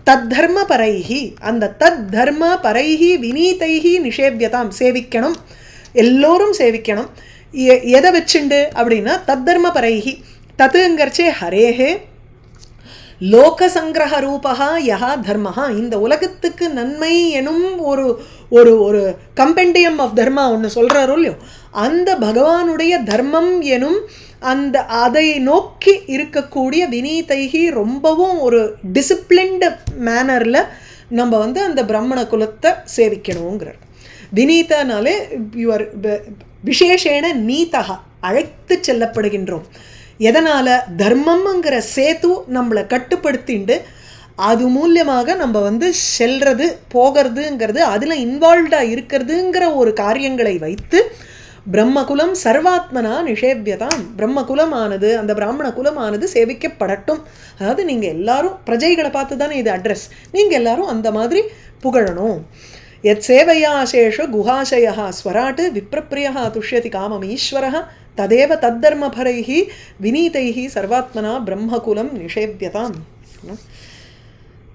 தத் தர்ம பரைஹி, அந்த தத் தர்ம பரைஹி வினீதைஹி நிஷேவ்யதாம், சேவிக்கணும், எல்லோரும் சேவிக்கணும். எதை வச்சுண்டு அப்படின்னா தத் தர்ம பரைஹி, தத்துங்கிறச்சே ஹரேஹே லோகசங்கிரக ரூபா யஹா தர்மஹா. இந்த உலகத்துக்கு நன்மை எனும் ஒரு ஒரு ஒரு கம்பெண்டியம் ஆஃப் தர்மா ஒன்று சொல்கிறாரோ இல்லையோ, அந்த பகவானுடைய தர்மம் எனும் அந்த அதை நோக்கி இருக்கக்கூடிய வினீதைகி, ரொம்பவும் ஒரு டிசிப்ளின்டு மேனரில் நம்ம வந்து அந்த பிராமண குலத்தை சேவிக்கணுங்கிறார். வினீதனாலே யுவர் விசேஷேன நீதா, அழைத்து செல்லப்படுகின்றோம். எதனால்? தர்மம்ங்கிற சேத்து நம்மளை கட்டுப்படுத்திண்டு அது மூலியமாக நம்ம வந்து செல்றது போகிறதுங்கிறது, அதில் இன்வால்வ்டாக இருக்கிறதுங்கிற ஒரு காரியங்களை வைத்து பிரம்மகுலம் சர்வாத்மனா நிஷேவ்யதாம், பிரம்மகுலமானது அந்த பிராமண குலமானது சேவிக்கப்படட்டும். அதாவது நீங்கள் எல்லாரும் பிரஜைகளை பார்த்து தானே இது அட்ரஸ், நீங்கள் எல்லாரும் அந்த மாதிரி புகழணும். எத் சேவையா சேஷ குஹாசயா ஸ்வராட் விப்ரப்பிரியா துஷ்யதி காமம் ஈஸ்வரः ததேவ தத்தர்மபரைஹி வினீதைஹி சர்வாத்மனா பிரம்மகுலம் நிஷேவ்யதாம்.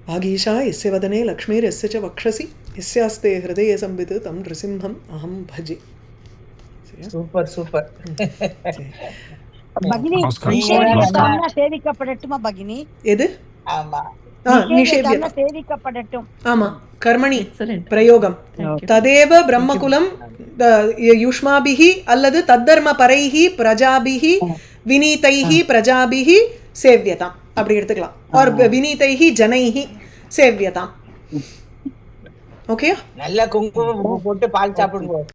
வாகீஷா எஸ்ய வதனே லக்ஷ்மீர் எஸ்ய ச வக்ஷசி எஸ்யாஸ்தே ஹிருதயே சம்வித் தம் நிருசிம்ஹம் அஹம் பஜே. Super super. பகினி சேவிக்கப்படட்டுமா பகினி? எது? ஆமா சேவிக்கப்படட்டும். ஆமா, கர்மணி பிரயோகம். ததேவ பிரம்மகுலம் யுஷ்மாபிஹி அல்லது தத்தர்ம பரைஹி பிரஜாபிஹி வினீதைஹி பிரஜாபிஹி சேவ்யதாம், அப்படி எடுத்துக்கலாம். ஆர் வினீதைஹி ஜனைஹி சேவ்யதாம். ஓகே, நல்ல குங்குமம் போட்டு பால் சாப்பிடுவோம்.